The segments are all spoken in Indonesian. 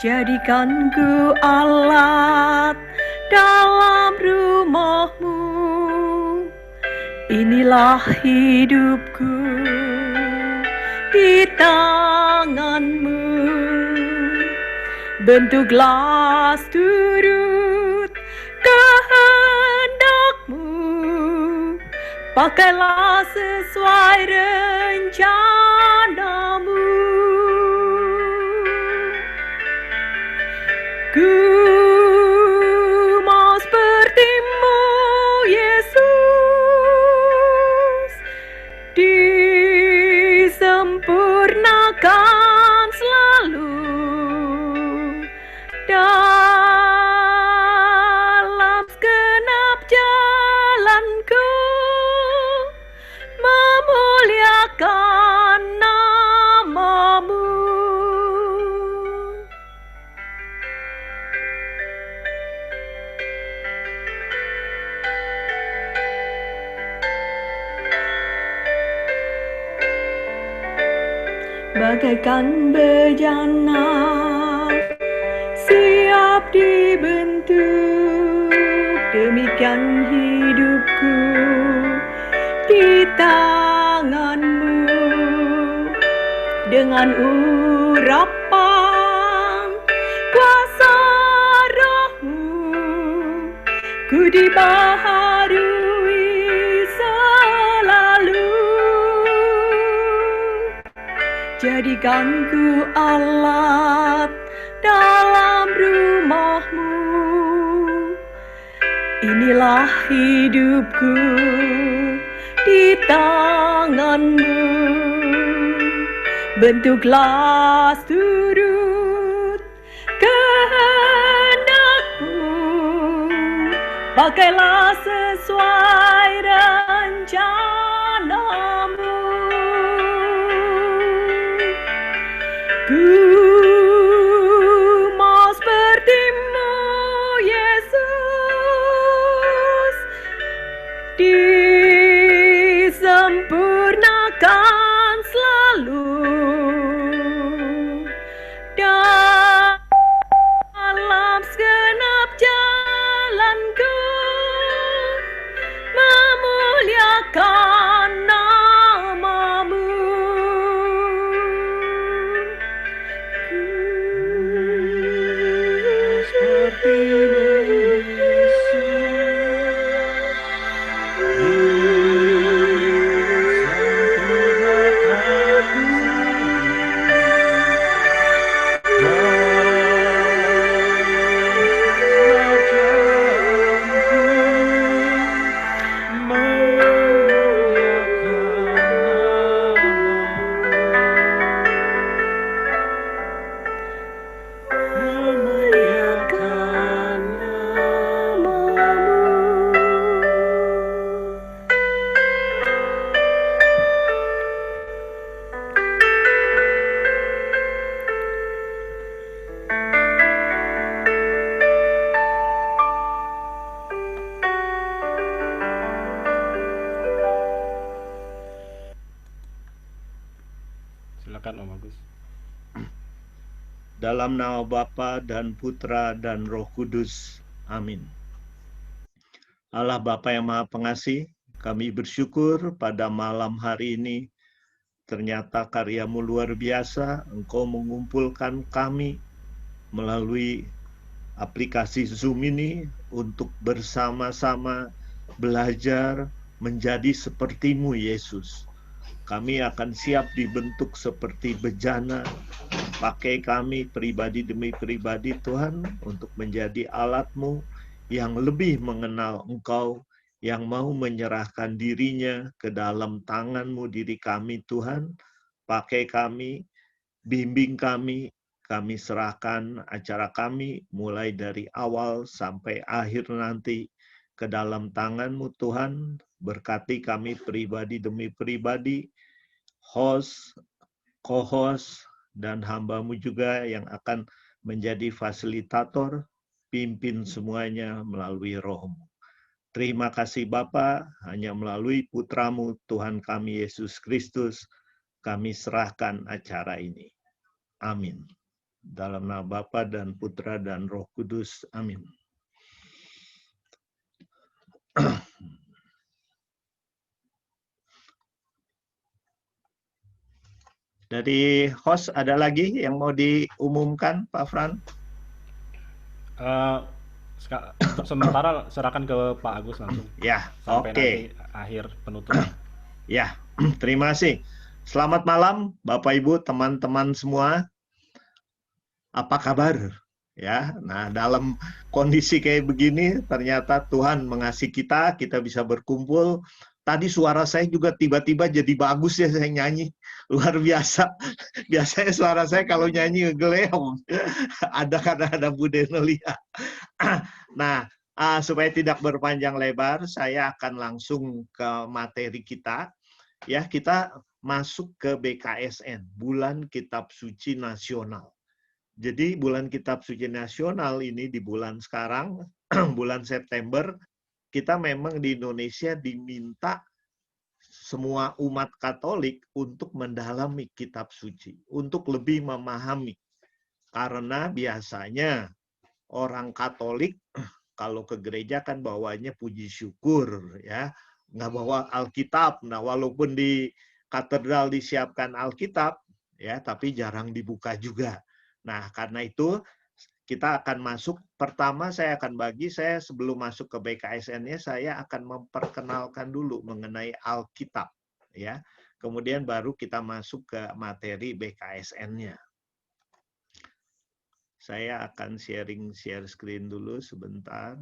Jadikan ku alat dalam rumah-Mu. Inilah hidupku di tangan-Mu. Bentuklah turut kehendak-Mu. Pakailah sesuai rencana-Mu. Ku mau seperti-Mu, Yesus, disempurnakan selalu dalam segenap jalanku, memuliakan nama-Mu. Bagaikan bejana siap dibentuk, demikian hidupku di tangan-Mu. Dengan urapan kuasa Roh-Mu, ku dibaharui selalu. Jadikan ku alat dalam rumah-Mu. Inilah hidupku di tangan-Mu. Bentuklah turut kehendak-Mu. Pakailah sesuai rencana-Mu. Ku mau seperti-Mu, Yesus, disempurnakan selalu dalam segenap jalanku, memuliakan nama-Mu. Silakan Om Agus. Dalam nama Bapa dan Putra dan Roh Kudus. Amin. Allah Bapa yang Maha Pengasih, kami bersyukur pada malam hari ini. Ternyata karya-Mu luar biasa. Engkau mengumpulkan kami melalui aplikasi Zoom ini untuk bersama-sama belajar menjadi seperti-Mu, Yesus. Kami akan siap dibentuk seperti bejana. Pakai kami pribadi demi pribadi, Tuhan, untuk menjadi alat-Mu yang lebih mengenal Engkau, yang mau menyerahkan dirinya ke dalam tangan-Mu diri kami, Tuhan. Pakai kami, bimbing kami serahkan acara kami mulai dari awal sampai akhir nanti ke dalam tangan-Mu, Tuhan. Berkati kami pribadi demi pribadi, host, co-host, dan hamba-Mu juga yang akan menjadi fasilitator, pimpin semuanya melalui Roh-Mu. Terima kasih Bapa, hanya melalui Putra-Mu Tuhan kami Yesus Kristus, kami serahkan acara ini. Amin. Dalam nama Bapa dan Putra dan Roh Kudus. Amin. Dari host ada lagi yang mau diumumkan, Pak Fran? Eh, untuk sementara serahkan ke Pak Agus langsung Ya, sampai oke. nanti akhir penutupan. Ya, terima kasih. Selamat malam, Bapak Ibu, teman-teman semua. Apa kabar? Ya, nah dalam kondisi kayak begini, ternyata Tuhan mengasihi kita, kita bisa berkumpul. Tadi suara saya juga tiba-tiba jadi bagus ya, saya nyanyi. Luar biasa. Biasanya suara saya kalau nyanyi ngegeleong. Ada karena ada Bu Denelia. Nah, supaya tidak berpanjang lebar, saya akan langsung ke materi kita. Ya, kita masuk ke BKSN, Bulan Kitab Suci Nasional. Jadi bulan Kitab Suci Nasional ini di bulan sekarang, bulan September, kita memang di Indonesia diminta semua umat Katolik untuk mendalami Kitab Suci, untuk lebih memahami. Karena biasanya orang Katolik kalau ke gereja kan bawanya puji syukur, ya, nggak bawa Alkitab. Nah, walaupun di katedral disiapkan Alkitab, ya, tapi jarang dibuka juga. Nah, karena itu kita akan masuk. Pertama saya sebelum masuk ke BKSN-nya, saya akan memperkenalkan dulu mengenai Alkitab, ya. Kemudian baru kita masuk ke materi BKSN-nya. Saya akan share screen dulu sebentar.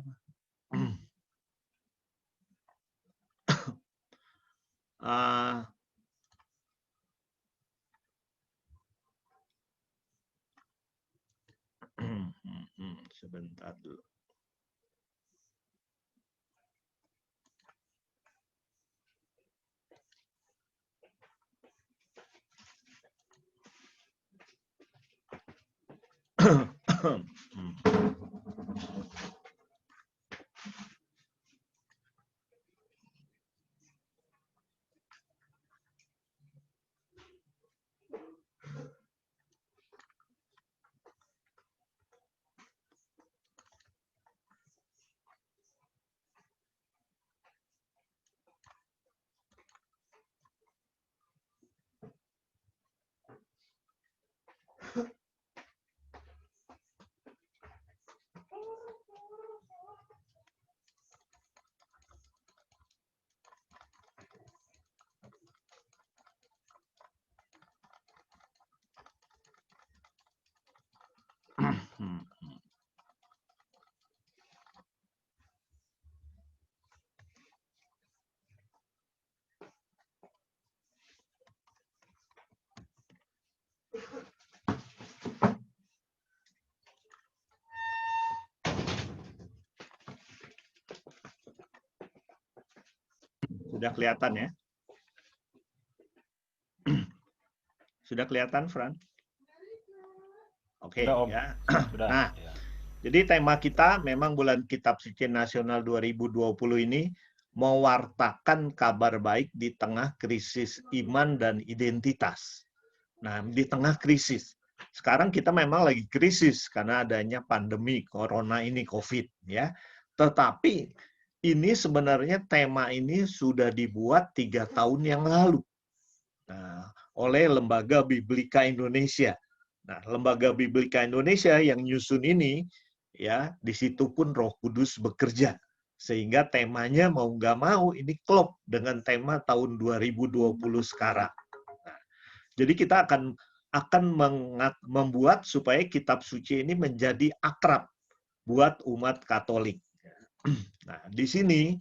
Sebentar dulu. Sudah kelihatan ya? Sudah kelihatan, Fran? Oke, Sudah, Om. ya. Sudah. Nah, Ya. jadi tema kita memang bulan Kitab Suci Nasional 2020 ini mewartakan kabar baik di tengah krisis iman dan identitas. Nah, di tengah krisis. Sekarang kita memang lagi krisis karena adanya pandemi corona ini, COVID, ya. Tetapi ini sebenarnya tema ini sudah dibuat 3 tahun yang lalu. Nah, oleh Lembaga Biblika Indonesia. Nah, Lembaga Biblika Indonesia yang nyusun ini, ya, di situ pun Roh Kudus bekerja. Sehingga temanya mau nggak mau ini klop dengan tema tahun 2020 sekarang. Nah, jadi kita akan membuat supaya kitab suci ini menjadi akrab buat umat Katolik. Nah, di sini,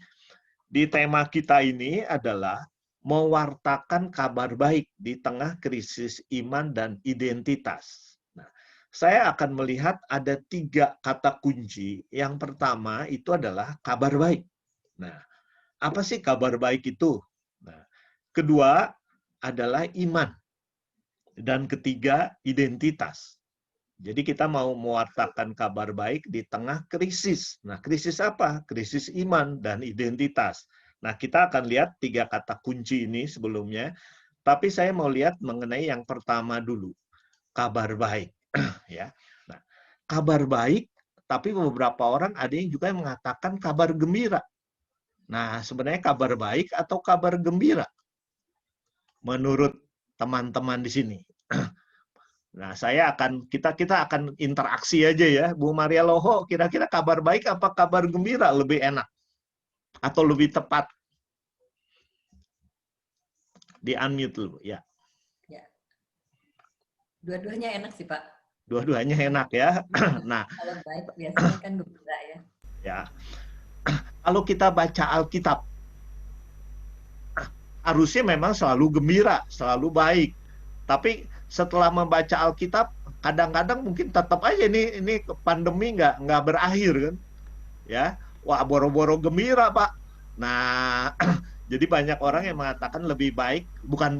di tema kita ini adalah mewartakan kabar baik di tengah krisis iman dan identitas. Nah, saya akan melihat ada 3 kata kunci. Yang pertama itu adalah kabar baik. Nah, apa sih kabar baik itu? Nah, kedua adalah iman. Dan ketiga, identitas. Jadi kita mau mewartakan kabar baik di tengah krisis. Nah, krisis apa? Krisis iman dan identitas. Nah, kita akan lihat 3 kata kunci ini sebelumnya. Tapi saya mau lihat mengenai yang pertama dulu. Kabar baik. ya. Nah, kabar baik, tapi beberapa orang ada yang juga mengatakan kabar gembira. Nah, sebenarnya kabar baik atau kabar gembira menurut teman-teman di sini. Nah, kita akan interaksi aja ya, Bu Maria Loho. Kira-kira kabar baik apa kabar gembira lebih enak atau lebih tepat? Di unmute dulu, ya. Ya. Dua-duanya enak sih, Pak. Dua-duanya enak ya. Nah, Kalau baik biasanya kan gembira ya. ya. Kalau kita baca Alkitab, harusnya memang selalu gembira, selalu baik. Tapi setelah membaca Alkitab, kadang-kadang mungkin tetap aja ini pandemi nggak berakhir kan, ya. Wah, boro-boro gembira, Pak. Nah, jadi banyak orang yang mengatakan lebih baik, bukan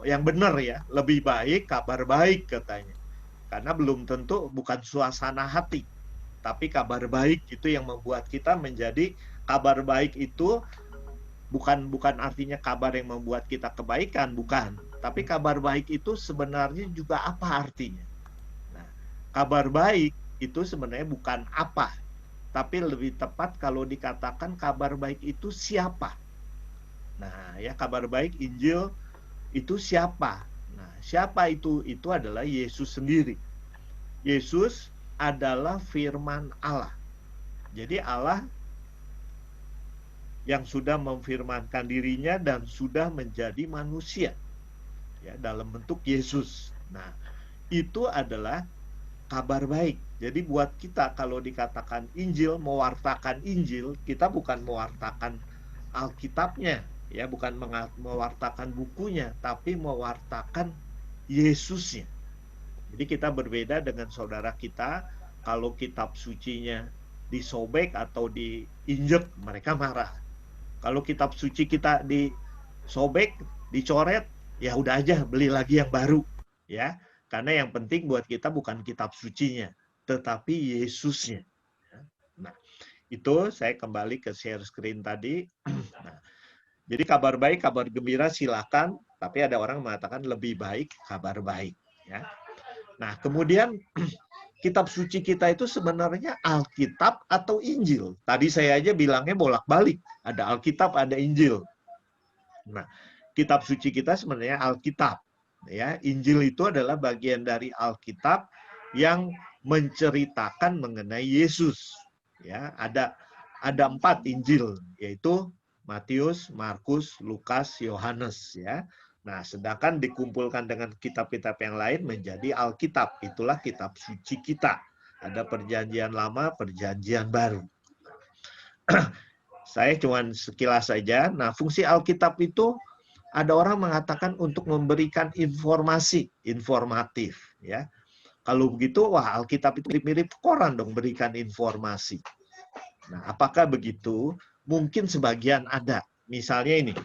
yang benar ya, lebih baik kabar baik katanya. Karena belum tentu bukan suasana hati, tapi kabar baik itu yang membuat kita menjadi kabar baik itu bukan artinya kabar yang membuat kita kebaikan, bukan. Tapi kabar baik itu sebenarnya juga apa artinya? Nah, kabar baik itu sebenarnya bukan apa, tapi lebih tepat kalau dikatakan kabar baik itu siapa. Nah, ya kabar baik Injil itu siapa? Nah, siapa itu? Itu adalah Yesus sendiri. Yesus adalah firman Allah. Jadi Allah yang sudah memfirmankan dirinya dan sudah menjadi manusia ya dalam bentuk Yesus. Nah, itu adalah kabar baik. Jadi buat kita kalau dikatakan Injil, mewartakan Injil, kita bukan mewartakan Alkitabnya, ya, bukan mewartakan bukunya, tapi mewartakan Yesusnya. Jadi kita berbeda dengan saudara kita, kalau kitab sucinya disobek atau diinjek, mereka marah. Kalau kitab suci kita disobek, dicoret, ya udah aja beli lagi yang baru, ya. Karena yang penting buat kita bukan kitab sucinya, tetapi Yesusnya. Nah, itu saya kembali ke share screen tadi. Nah, jadi kabar baik, kabar gembira silakan, tapi ada orang mengatakan lebih baik kabar baik, ya. Nah, kemudian kitab suci kita itu sebenarnya Alkitab atau Injil. Tadi saya aja bilangnya bolak-balik, ada Alkitab, ada Injil. Nah, kitab suci kita sebenarnya Alkitab, ya. Injil itu adalah bagian dari Alkitab yang menceritakan mengenai Yesus, ya. Ada 4 Injil, yaitu Matius, Markus, Lukas, Yohanes, ya. Nah, sedangkan dikumpulkan dengan kitab-kitab yang lain menjadi Alkitab. Itulah kitab suci kita. Ada perjanjian lama, perjanjian baru. Saya cuma sekilas saja. Nah, fungsi Alkitab itu ada orang mengatakan untuk memberikan informasi, informatif, ya. Kalau begitu, wah, Alkitab itu mirip koran dong, berikan informasi. Nah, apakah begitu? Mungkin sebagian ada. Misalnya ini.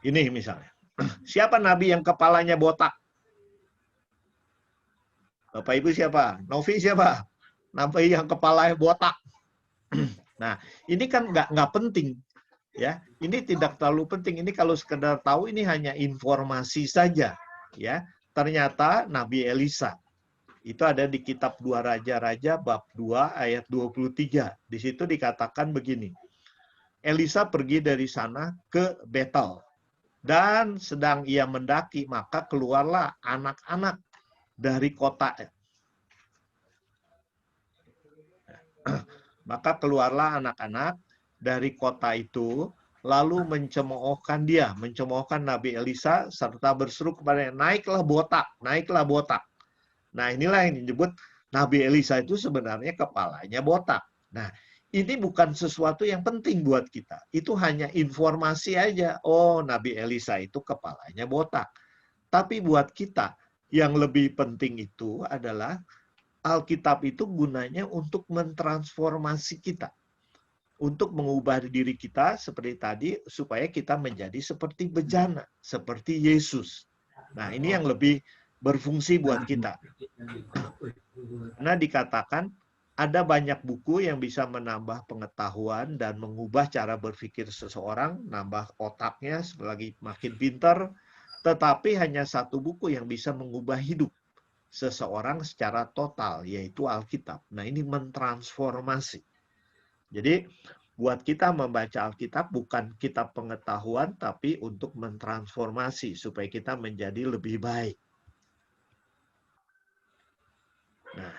Ini misalnya. Siapa nabi yang kepalanya botak? Bapak Ibu siapa? Novi siapa? Nabi yang kepalanya botak. Nah, ini kan nggak penting, ya. Ini tidak terlalu penting. Ini kalau sekedar tahu, ini hanya informasi saja, ya. Ternyata Nabi Elisa itu ada di kitab 2 Raja-Raja bab 2 ayat 23. Di situ dikatakan begini. Elisa pergi dari sana ke Betel. Dan sedang ia mendaki, maka keluarlah anak-anak dari kota. Maka keluarlah anak-anak dari kota itu, lalu mencemoohkan dia, mencemoohkan Nabi Elisa, serta berseru kepadanya, naiklah botak, naiklah botak. Nah, inilah yang disebut Nabi Elisa itu sebenarnya kepalanya botak. Nah, ini bukan sesuatu yang penting buat kita. Itu hanya informasi aja. Oh, Nabi Elisa itu kepalanya botak. Tapi buat kita, yang lebih penting itu adalah Alkitab itu gunanya untuk mentransformasi kita. Untuk mengubah diri kita seperti tadi, supaya kita menjadi seperti bejana, seperti Yesus. Nah, ini yang lebih berfungsi buat kita. Karena dikatakan, ada banyak buku yang bisa menambah pengetahuan dan mengubah cara berpikir seseorang, nambah otaknya selagi makin pintar, Tetapi hanya satu buku yang bisa mengubah hidup seseorang secara total, yaitu Alkitab. Nah, ini mentransformasi. Jadi, buat kita membaca Alkitab bukan kitab pengetahuan, tapi untuk mentransformasi supaya kita menjadi lebih baik. Nah,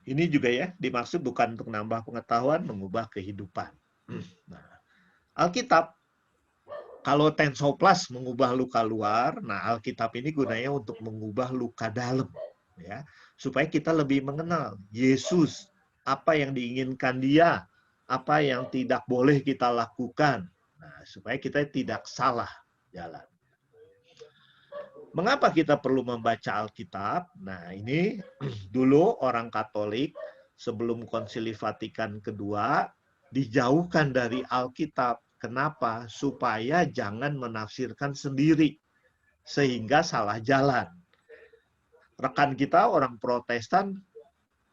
ini juga ya dimaksud bukan untuk nambah pengetahuan, mengubah kehidupan. Nah, Alkitab, kalau Tensoplas mengubah luka luar, nah Alkitab ini gunanya untuk mengubah luka dalam, ya, supaya kita lebih mengenal Yesus, apa yang diinginkan Dia, apa yang tidak boleh kita lakukan, nah, supaya kita tidak salah jalan. Mengapa kita perlu membaca Alkitab? Nah, ini dulu orang Katolik sebelum Konsili Vatikan kedua dijauhkan dari Alkitab. Kenapa? Supaya jangan menafsirkan sendiri sehingga salah jalan. Rekan kita orang Protestan,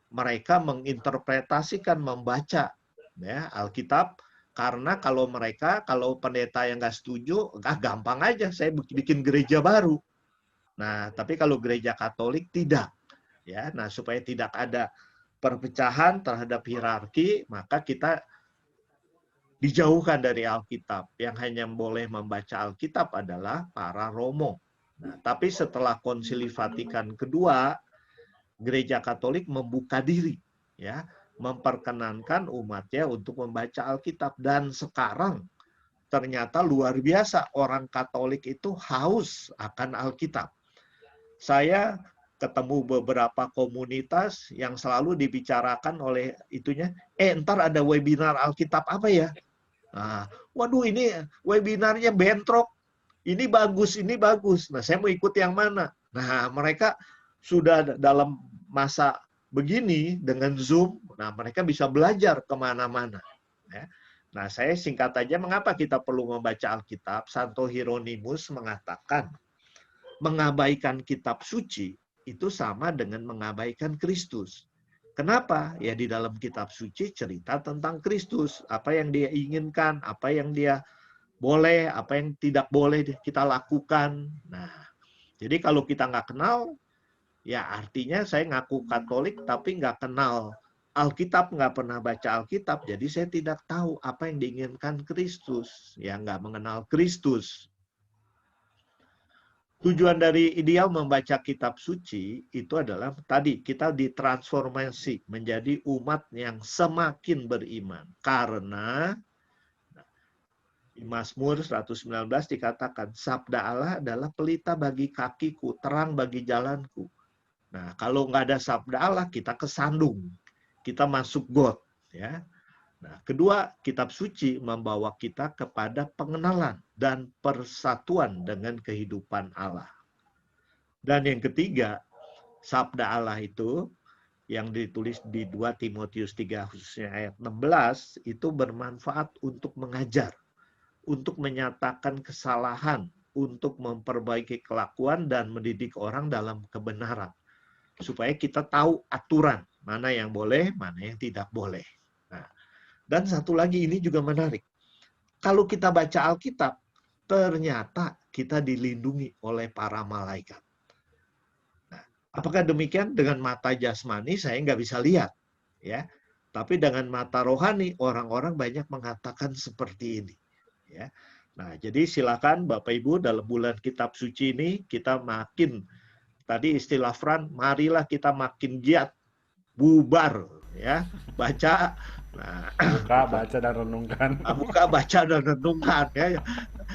mereka menginterpretasikan, membaca ya Alkitab, karena kalau pendeta yang nggak setuju, gampang aja saya bikin gereja baru. Nah, tapi kalau gereja Katolik tidak, ya. Nah, supaya tidak ada perpecahan terhadap hierarki, maka kita dijauhkan dari Alkitab. Yang hanya boleh membaca Alkitab adalah para romo. Nah, tapi setelah Konsili Vatikan kedua, gereja Katolik membuka diri, ya, memperkenankan umatnya untuk membaca Alkitab. Dan sekarang ternyata luar biasa orang Katolik itu haus akan Alkitab. Saya ketemu beberapa komunitas yang selalu dibicarakan oleh itunya, ntar ada webinar Alkitab apa ya? Nah, waduh ini webinarnya bentrok, ini bagus, ini bagus. Nah, saya mau ikut yang mana? Nah, mereka sudah dalam masa begini dengan Zoom, nah mereka bisa belajar kemana-mana. Ya. Nah, saya singkat aja, mengapa kita perlu membaca Alkitab? Santo Hieronymus mengatakan, mengabaikan kitab suci itu sama dengan mengabaikan Kristus. Kenapa? Ya di dalam kitab suci cerita tentang Kristus, apa yang Dia inginkan, apa yang Dia boleh, apa yang tidak boleh kita lakukan. Nah, jadi kalau kita nggak kenal, ya artinya saya ngaku Katolik tapi nggak kenal Alkitab, nggak pernah baca Alkitab, jadi saya tidak tahu apa yang diinginkan Kristus, ya nggak mengenal Kristus. Tujuan dari ideal membaca kitab suci itu adalah tadi kita ditransformasi menjadi umat yang semakin beriman. Karena di Mazmur 119 dikatakan, sabda Allah adalah pelita bagi kakiku, terang bagi jalanku. Nah, kalau nggak ada sabda Allah, kita kesandung. Kita masuk got. Ya. Nah, kedua, kitab suci membawa kita kepada pengenalan dan persatuan dengan kehidupan Allah. Dan yang ketiga, sabda Allah itu yang ditulis di 2 Timotius 3 khususnya ayat 16 itu bermanfaat untuk mengajar, untuk menyatakan kesalahan, untuk memperbaiki kelakuan dan mendidik orang dalam kebenaran. Supaya kita tahu aturan, mana yang boleh, mana yang tidak boleh. Nah, dan satu lagi ini juga menarik. Kalau kita baca Alkitab, ternyata kita dilindungi oleh para malaikat. Nah, apakah demikian? Dengan mata jasmani saya nggak bisa lihat, ya. Tapi dengan mata rohani orang-orang banyak mengatakan seperti ini, ya. Nah, jadi silakan Bapak Ibu dalam bulan kitab suci ini kita makin, tadi istilah Fran, marilah kita makin giat, bubar, ya, baca. Nah, buka, baca dan renungkan. Buka, baca dan renungkan, ya.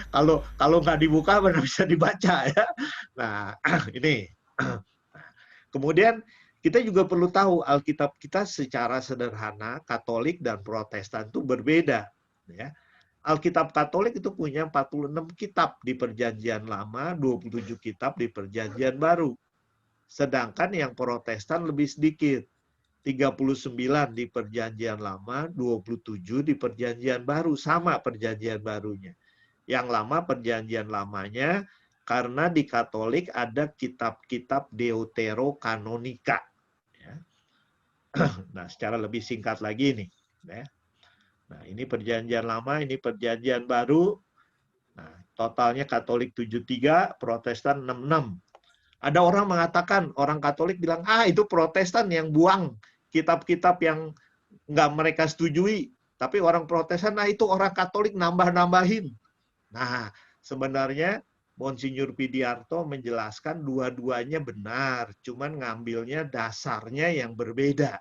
Kalau nggak dibuka mana bisa dibaca, ya. Nah, ini. Kemudian kita juga perlu tahu Alkitab kita secara sederhana Katolik dan Protestan itu berbeda, ya. Alkitab Katolik itu punya 46 kitab di Perjanjian Lama, 27 kitab di Perjanjian Baru. Sedangkan yang Protestan lebih sedikit. 39 di Perjanjian Lama, 27 di Perjanjian Baru. Sama Perjanjian Barunya. Yang lama Perjanjian Lamanya, karena di Katolik ada kitab-kitab deuterokanonika. Ya. Nah, secara lebih singkat lagi nih. Ya. Nah, ini Perjanjian Lama, ini Perjanjian Baru. Nah, Totalnya Katolik 73, Protestan 66. Ada orang mengatakan, orang Katolik bilang, itu Protestan yang buang kitab-kitab yang nggak mereka setujui. Tapi orang Protestan, itu orang Katolik nambah-nambahin. Nah, sebenarnya Monsinyur Pidiarto menjelaskan dua-duanya benar, cuman ngambilnya dasarnya yang berbeda.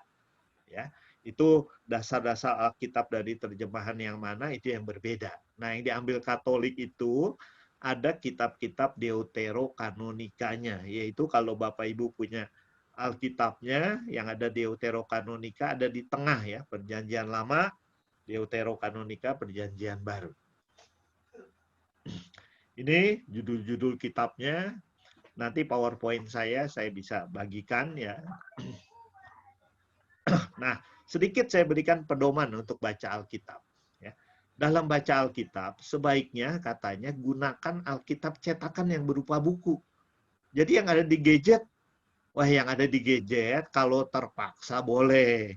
Ya, itu dasar-dasar Alkitab dari terjemahan yang mana itu yang berbeda. Nah, yang diambil Katolik itu ada kitab-kitab deuterokanonikanya, yaitu kalau Bapak Ibu punya Alkitabnya yang ada deuterokanonika ada di tengah ya, Perjanjian Lama, deuterokanonika Perjanjian Baru. Ini judul-judul kitabnya. Nanti PowerPoint saya bisa bagikan ya. Nah, sedikit saya berikan pedoman untuk baca Alkitab. Ya. Dalam baca Alkitab, sebaiknya katanya gunakan Alkitab cetakan yang berupa buku. Jadi yang ada di gadget, yang ada di gadget kalau terpaksa boleh.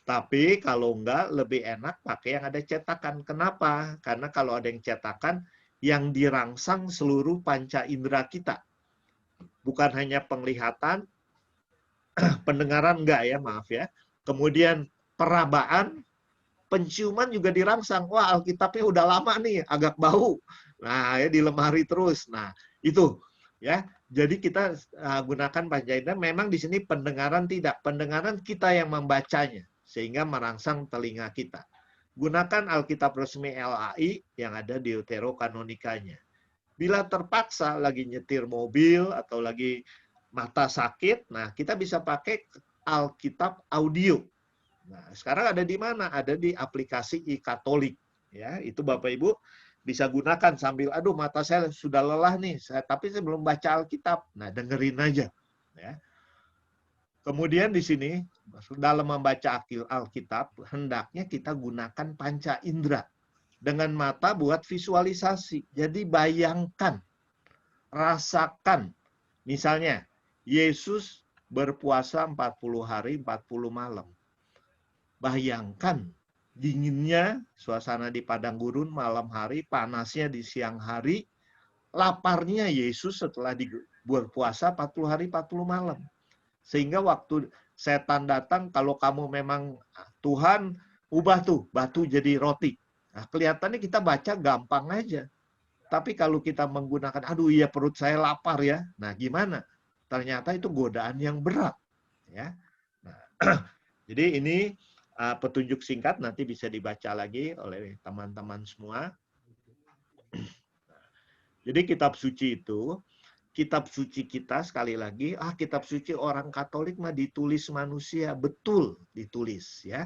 Tapi kalau enggak, lebih enak pakai yang ada cetakan. Kenapa? Karena kalau ada yang cetakan, yang dirangsang seluruh panca indera kita. Bukan hanya penglihatan, pendengaran enggak ya, maaf ya. Kemudian perabaan, penciuman juga dirangsang. Wah, Alkitabnya udah lama nih, agak bau. Nah, ya di lemari terus. Nah, itu ya. Jadi kita gunakan panca indera. Memang di sini pendengaran tidak. Pendengaran kita yang membacanya sehingga merangsang telinga kita. Gunakan Alkitab resmi LAI yang ada di deuterokanonikanya. Bila terpaksa lagi nyetir mobil atau lagi mata sakit, nah kita bisa pakai Alkitab audio. Nah, sekarang ada di mana? Ada di aplikasi e-Katolik. Ya, itu Bapak Ibu bisa gunakan sambil, aduh mata saya sudah lelah nih, tapi saya belum baca Alkitab. Nah, dengerin aja. Ya. Kemudian di sini, dalam membaca Alkitab, hendaknya kita gunakan panca indera. Dengan mata buat visualisasi. Jadi bayangkan, rasakan. Misalnya, Yesus berpuasa 40 hari, 40 malam. Bayangkan dinginnya suasana di padang gurun malam hari, panasnya di siang hari, laparnya Yesus setelah berpuasa 40 hari, 40 malam. Sehingga waktu setan datang, kalau kamu memang Tuhan, ubah tuh batu jadi roti. Nah, kelihatannya kita baca gampang aja. Tapi kalau kita menggunakan, aduh iya perut saya lapar ya. Nah, gimana? Ternyata itu godaan yang berat. Ya. Nah, jadi ini petunjuk singkat nanti bisa dibaca lagi oleh teman-teman semua. Jadi kitab suci itu, kitab suci kita sekali lagi, kitab suci orang Katolik mah ditulis manusia, betul ditulis ya.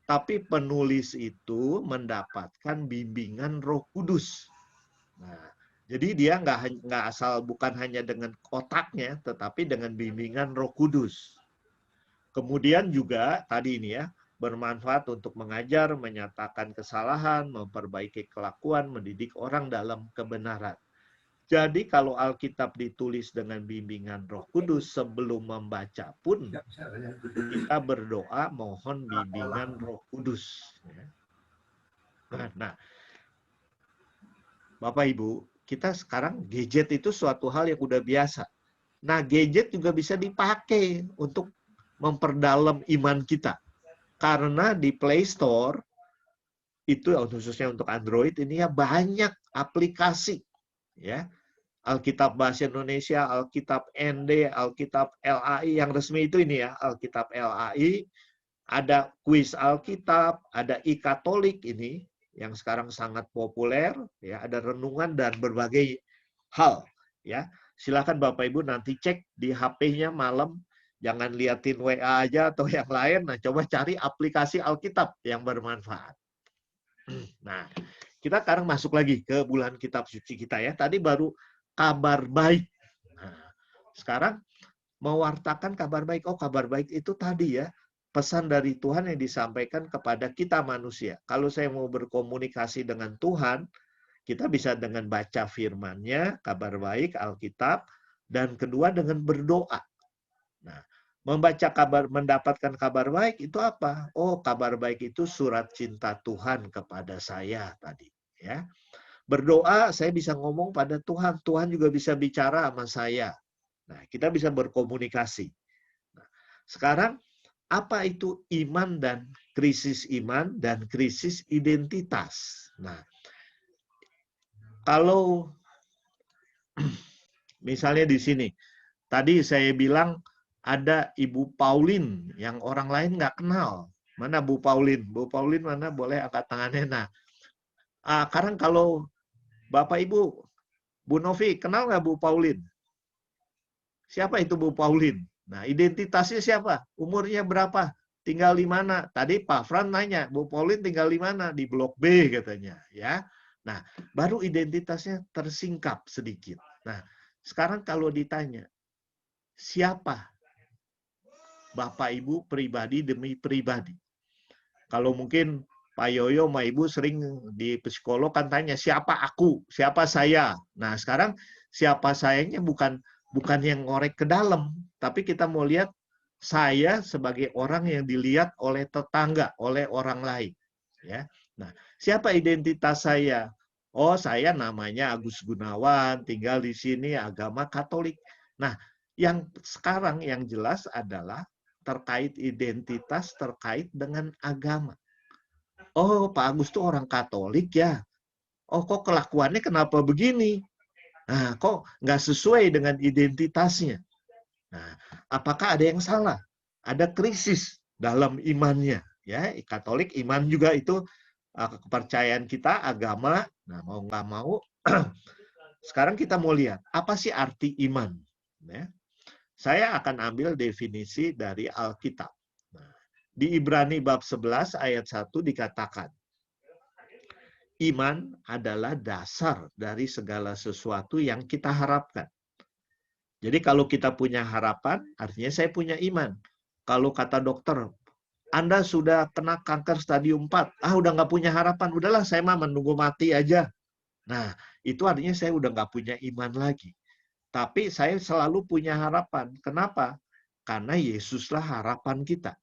Tapi penulis itu mendapatkan bimbingan Roh Kudus. Nah, jadi dia nggak asal bukan hanya dengan otaknya, tetapi dengan bimbingan Roh Kudus. Kemudian juga tadi ini ya, bermanfaat untuk mengajar, menyatakan kesalahan, memperbaiki kelakuan, mendidik orang dalam kebenaran. Jadi kalau Alkitab ditulis dengan bimbingan Roh Kudus, sebelum membaca pun kita berdoa mohon bimbingan Roh Kudus. Nah, Bapak Ibu, kita sekarang gadget itu suatu hal yang udah biasa. Nah, gadget juga bisa dipakai untuk memperdalam iman kita. Karena di Play Store, itu khususnya untuk Android, ini ya banyak aplikasi. Ya, Alkitab Bahasa Indonesia, Alkitab ND, Alkitab LAI, yang resmi itu ini ya, Alkitab LAI, ada kuis Alkitab, ada e-Katolik ini, yang sekarang sangat populer, ya, ada renungan dan berbagai hal. Ya, silakan Bapak Ibu nanti cek di HP-nya malam, jangan liatin WA aja atau yang lain, nah coba cari aplikasi Alkitab yang bermanfaat. Nah, kita sekarang masuk lagi ke bulan kitab suci kita ya. Tadi baru kabar baik. Nah, sekarang mewartakan kabar baik. Oh, kabar baik itu tadi ya, pesan dari Tuhan yang disampaikan kepada kita manusia. Kalau saya mau berkomunikasi dengan Tuhan, kita bisa dengan baca firman-Nya, kabar baik, Alkitab, dan kedua dengan berdoa. Nah, mendapatkan kabar baik itu apa? Oh, kabar baik itu surat cinta Tuhan kepada saya tadi, ya. Berdoa, saya bisa ngomong pada Tuhan. Tuhan juga bisa bicara sama saya. Nah, kita bisa berkomunikasi. Nah, sekarang, apa itu iman dan krisis identitas? Nah, kalau misalnya di sini, tadi saya bilang ada Ibu Pauline yang orang lain nggak kenal. Mana Bu Pauline? Bu Pauline mana? Boleh angkat tangannya. Nah, sekarang kalau Bapak Ibu, Bu Novi, kenal nggak Bu Pauline? Siapa itu Bu Pauline? Nah, identitasnya siapa? Umurnya berapa? Tinggal di mana? Tadi Pak Fran nanya, Bu Pauline tinggal di mana? Di Blok B katanya, ya. Nah, baru identitasnya tersingkap sedikit. Nah, sekarang kalau ditanya, siapa Bapak Ibu pribadi demi pribadi? Kalau mungkin Pak Yoyo sama Ibu sering di psikolog kan tanya, siapa aku? Siapa saya? Nah, sekarang siapa sayanya bukan yang ngorek ke dalam, tapi kita mau lihat saya sebagai orang yang dilihat oleh tetangga, oleh orang lain. Ya. Nah, siapa identitas saya? Oh, saya namanya Agus Gunawan, tinggal di sini, agama Katolik. Nah, yang sekarang yang jelas adalah terkait identitas, terkait dengan agama. Oh, Pak Agus tuh orang Katolik ya. Oh, kok kelakuannya kenapa begini? Nah, kok nggak sesuai dengan identitasnya? Nah, apakah ada yang salah? Ada krisis dalam imannya. Ya, Katolik iman juga itu kepercayaan kita, agama. Nah, mau nggak mau, sekarang kita mau lihat, apa sih arti iman? Ya. Saya akan ambil definisi dari Alkitab. Nah, di Ibrani bab 11 ayat 1 dikatakan, iman adalah dasar dari segala sesuatu yang kita harapkan. Jadi kalau kita punya harapan, artinya saya punya iman. Kalau kata dokter, Anda sudah kena kanker stadium 4, udah nggak punya harapan, udahlah saya mah menunggu mati aja. Nah, itu artinya saya udah nggak punya iman lagi. Tapi saya selalu punya harapan. Kenapa? Karena Yesuslah harapan kita.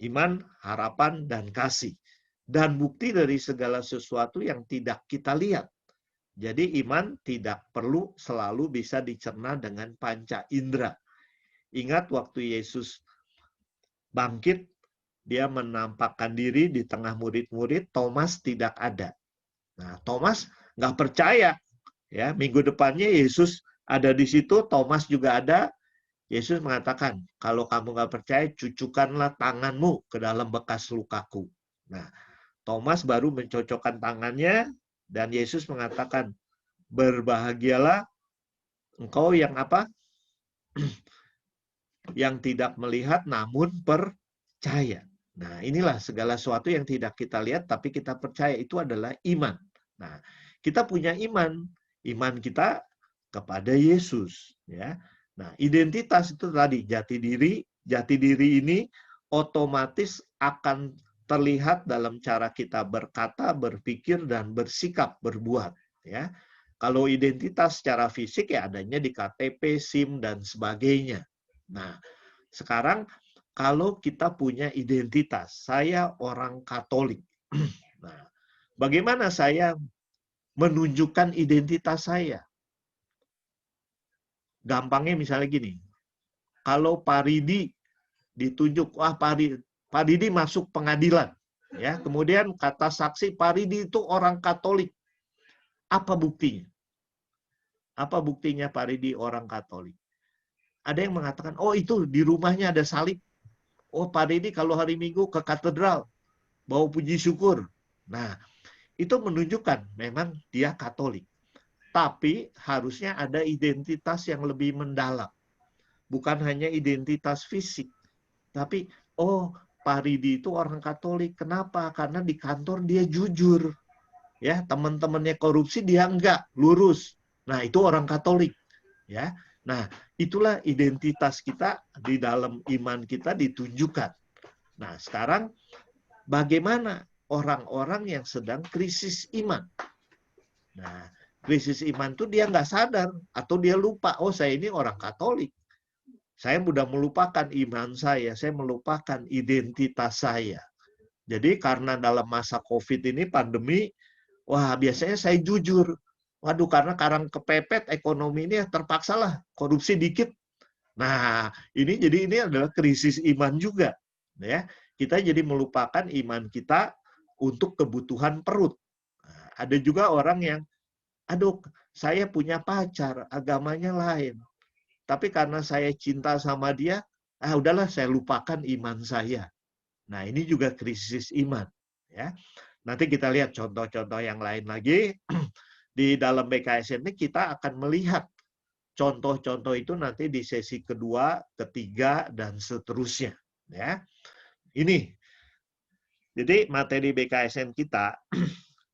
Iman, harapan, dan kasih. Dan bukti dari segala sesuatu yang tidak kita lihat. Jadi iman tidak perlu selalu bisa dicerna dengan panca indera. Ingat waktu Yesus bangkit, dia menampakkan diri di tengah murid-murid, Thomas tidak ada. Nah, Thomas nggak percaya. Ya, minggu depannya Yesus ada di situ, Thomas juga ada. Yesus mengatakan, kalau kamu nggak percaya, cucukkanlah tanganmu ke dalam bekas lukaku. Nah, Thomas baru mencocokkan tangannya, dan Yesus mengatakan, berbahagialah engkau yang apa? Yang tidak melihat namun percaya. Nah, inilah segala sesuatu yang tidak kita lihat tapi kita percaya, itu adalah iman. Nah, kita punya iman kita kepada Yesus, ya. Nah, identitas itu tadi jati diri ini otomatis akan terlihat dalam cara kita berkata, berpikir, dan bersikap, berbuat, ya. Kalau identitas secara fisik ya adanya di KTP, SIM, dan sebagainya. Nah, sekarang kalau kita punya identitas, saya orang Katolik. Nah, bagaimana saya menunjukkan identitas saya? Gampangnya misalnya gini, kalau Pak Ridi ditunjuk, Pak Ridi masuk pengadilan, ya, kemudian kata saksi Pak Ridi itu orang Katolik, apa buktinya? Apa buktinya Pak Ridi orang Katolik? Ada yang mengatakan, oh itu di rumahnya ada salib. Oh Pak Ridi kalau hari Minggu ke katedral, bawa puji syukur. Nah, itu menunjukkan memang dia Katolik. Tapi harusnya ada identitas yang lebih mendalam. Bukan hanya identitas fisik. Tapi, oh Pak Ridi itu orang Katolik. Kenapa? Karena di kantor dia jujur. Ya, teman-temannya korupsi dia enggak, lurus. Nah, itu orang Katolik. Ya. Nah, itulah identitas kita di dalam iman kita ditunjukkan. Nah, sekarang bagaimana orang-orang yang sedang krisis iman? Nah, krisis iman itu dia nggak sadar atau dia lupa, oh saya ini orang Katolik. Saya mudah melupakan iman saya melupakan identitas saya. Jadi karena dalam masa COVID ini pandemi, Wah, biasanya saya jujur. Waduh, karena kepepet ekonomi ini terpaksalah korupsi dikit. Nah, ini adalah krisis iman juga, ya. Kita jadi melupakan iman kita untuk kebutuhan perut. Nah, ada juga orang yang, aduh, saya punya pacar, agamanya lain. Tapi karena saya cinta sama dia, udahlah saya lupakan iman saya. Nah, ini juga krisis iman, ya. Nanti kita lihat contoh-contoh yang lain lagi. Di dalam BKSN ini kita akan melihat contoh-contoh itu nanti di sesi kedua, ketiga, dan seterusnya. Ya, ini. Jadi materi BKSN kita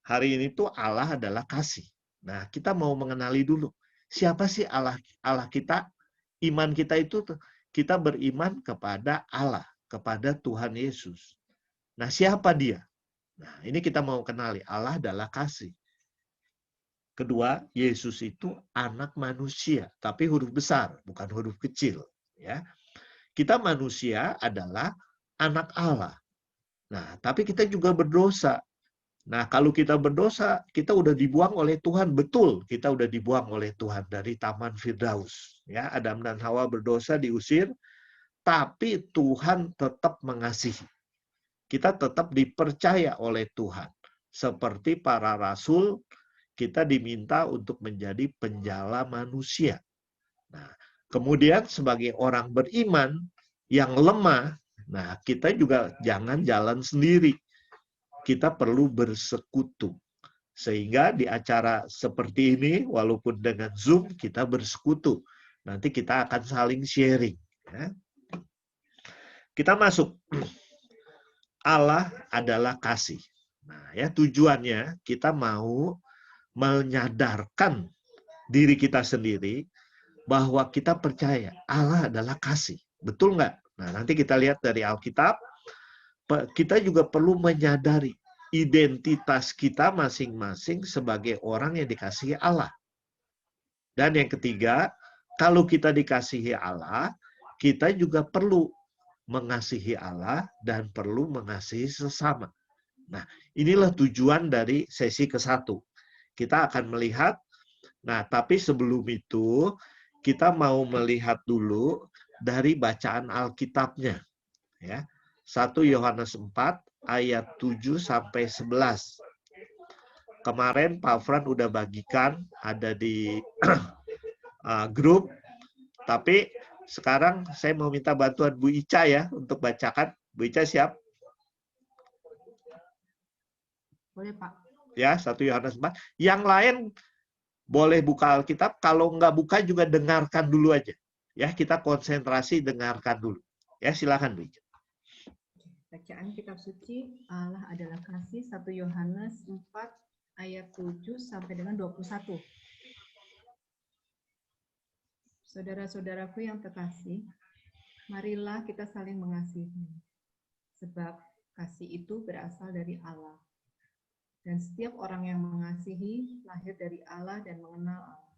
hari ini tuh Allah adalah kasih. Nah, kita mau mengenali dulu siapa sih Allah kita. Iman kita itu kita beriman kepada Allah, kepada Tuhan Yesus. Nah, siapa dia? Nah, ini kita mau kenali. Allah adalah kasih. Kedua, Yesus itu anak manusia, tapi huruf besar, bukan huruf kecil. Ya, kita manusia adalah anak Allah. Nah, tapi kita juga berdosa. Nah, kalau kita berdosa, kita udah dibuang oleh Tuhan, betul. Kita udah dibuang oleh Tuhan dari Taman Firdaus. Ya, Adam dan Hawa berdosa, diusir, tapi Tuhan tetap mengasihi. Kita tetap dipercaya oleh Tuhan. Seperti para rasul, kita diminta untuk menjadi penjala manusia. Nah, kemudian sebagai orang beriman yang lemah, nah kita juga jangan jalan sendiri. Kita perlu bersekutu. Sehingga di acara seperti ini, walaupun dengan Zoom, kita bersekutu. Nanti kita akan saling sharing. Ya. Kita masuk. Allah adalah kasih. Nah, ya tujuannya kita mau menyadarkan diri kita sendiri bahwa kita percaya Allah adalah kasih. Betul nggak? Nah, nanti kita lihat dari Alkitab, kita juga perlu menyadari identitas kita masing-masing sebagai orang yang dikasihi Allah. Dan yang ketiga, kalau kita dikasihi Allah, kita juga perlu mengasihi Allah dan perlu mengasihi sesama. Nah, inilah tujuan dari sesi ke-1. Kita akan melihat, nah tapi sebelum itu, kita mau melihat dulu dari bacaan Alkitabnya. Ya. 1 Yohanes 4 ayat 7 sampai 11. Kemarin Pak Fran udah bagikan, ada di grup, tapi sekarang saya mau minta bantuan Bu Ica ya untuk bacakan. Bu Ica siap? Boleh, Pak. Ya, 1 Yohanes 4. Yang lain boleh buka Alkitab, kalau nggak buka juga dengarkan dulu aja. Ya, kita konsentrasi dengarkan dulu. Ya, silakan Bu Ica. Bacaan kitab suci Allah adalah kasih 1 Yohanes 4 ayat 7 sampai dengan 21. Saudara-saudaraku yang terkasih, marilah kita saling mengasihi, sebab kasih itu berasal dari Allah. Dan setiap orang yang mengasihi lahir dari Allah dan mengenal Allah.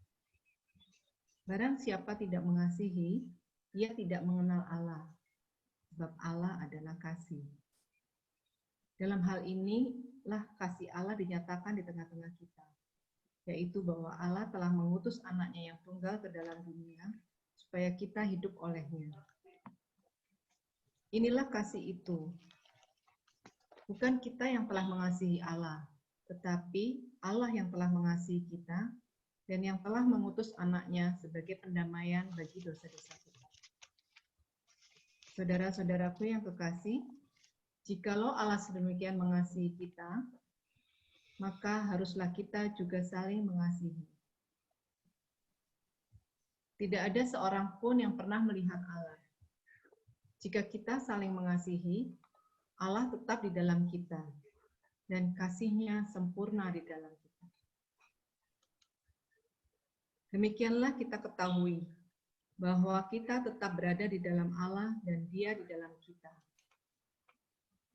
Barang siapa tidak mengasihi, ia tidak mengenal Allah, sebab Allah adalah kasih. Dalam hal inilah kasih Allah dinyatakan di tengah-tengah kita, yaitu bahwa Allah telah mengutus anaknya yang tunggal ke dalam dunia, supaya kita hidup olehnya. Inilah kasih itu. Bukan kita yang telah mengasihi Allah, tetapi Allah yang telah mengasihi kita, dan yang telah mengutus anaknya sebagai pendamaian bagi dosa-dosa kita. Saudara-saudaraku yang kekasih, jikalau Allah sedemikian mengasihi kita, maka haruslah kita juga saling mengasihi. Tidak ada seorang pun yang pernah melihat Allah. Jika kita saling mengasihi, Allah tetap di dalam kita, dan kasih-Nya sempurna di dalam kita. Demikianlah kita ketahui bahwa kita tetap berada di dalam Allah dan Dia di dalam kita.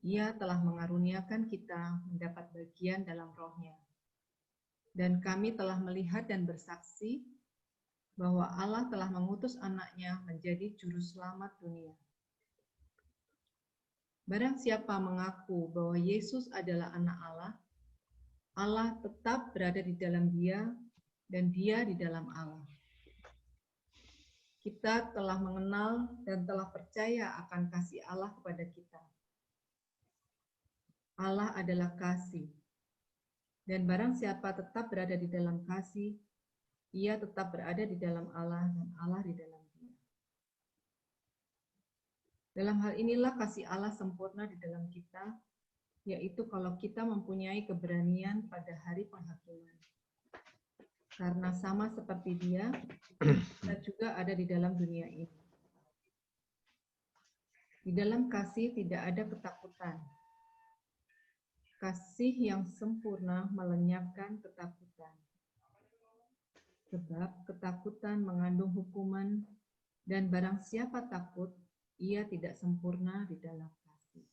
Ia telah mengaruniakan kita mendapat bagian dalam Roh-Nya. Dan kami telah melihat dan bersaksi bahwa Allah telah mengutus anaknya menjadi juru selamat dunia. Barang siapa mengaku bahwa Yesus adalah anak Allah, Allah tetap berada di dalam Dia, dan Dia di dalam Allah. Kita telah mengenal dan telah percaya akan kasih Allah kepada kita. Allah adalah kasih, dan barang siapa tetap berada di dalam kasih, ia tetap berada di dalam Allah, dan Allah di dalam Dia. Dalam hal inilah kasih Allah sempurna di dalam kita, yaitu kalau kita mempunyai keberanian pada hari penghakiman. Karena sama seperti Dia, kita juga ada di dalam dunia ini. Di dalam kasih tidak ada ketakutan. Kasih yang sempurna melenyapkan ketakutan. Sebab ketakutan mengandung hukuman, dan barang siapa takut, ia tidak sempurna di dalam kasih.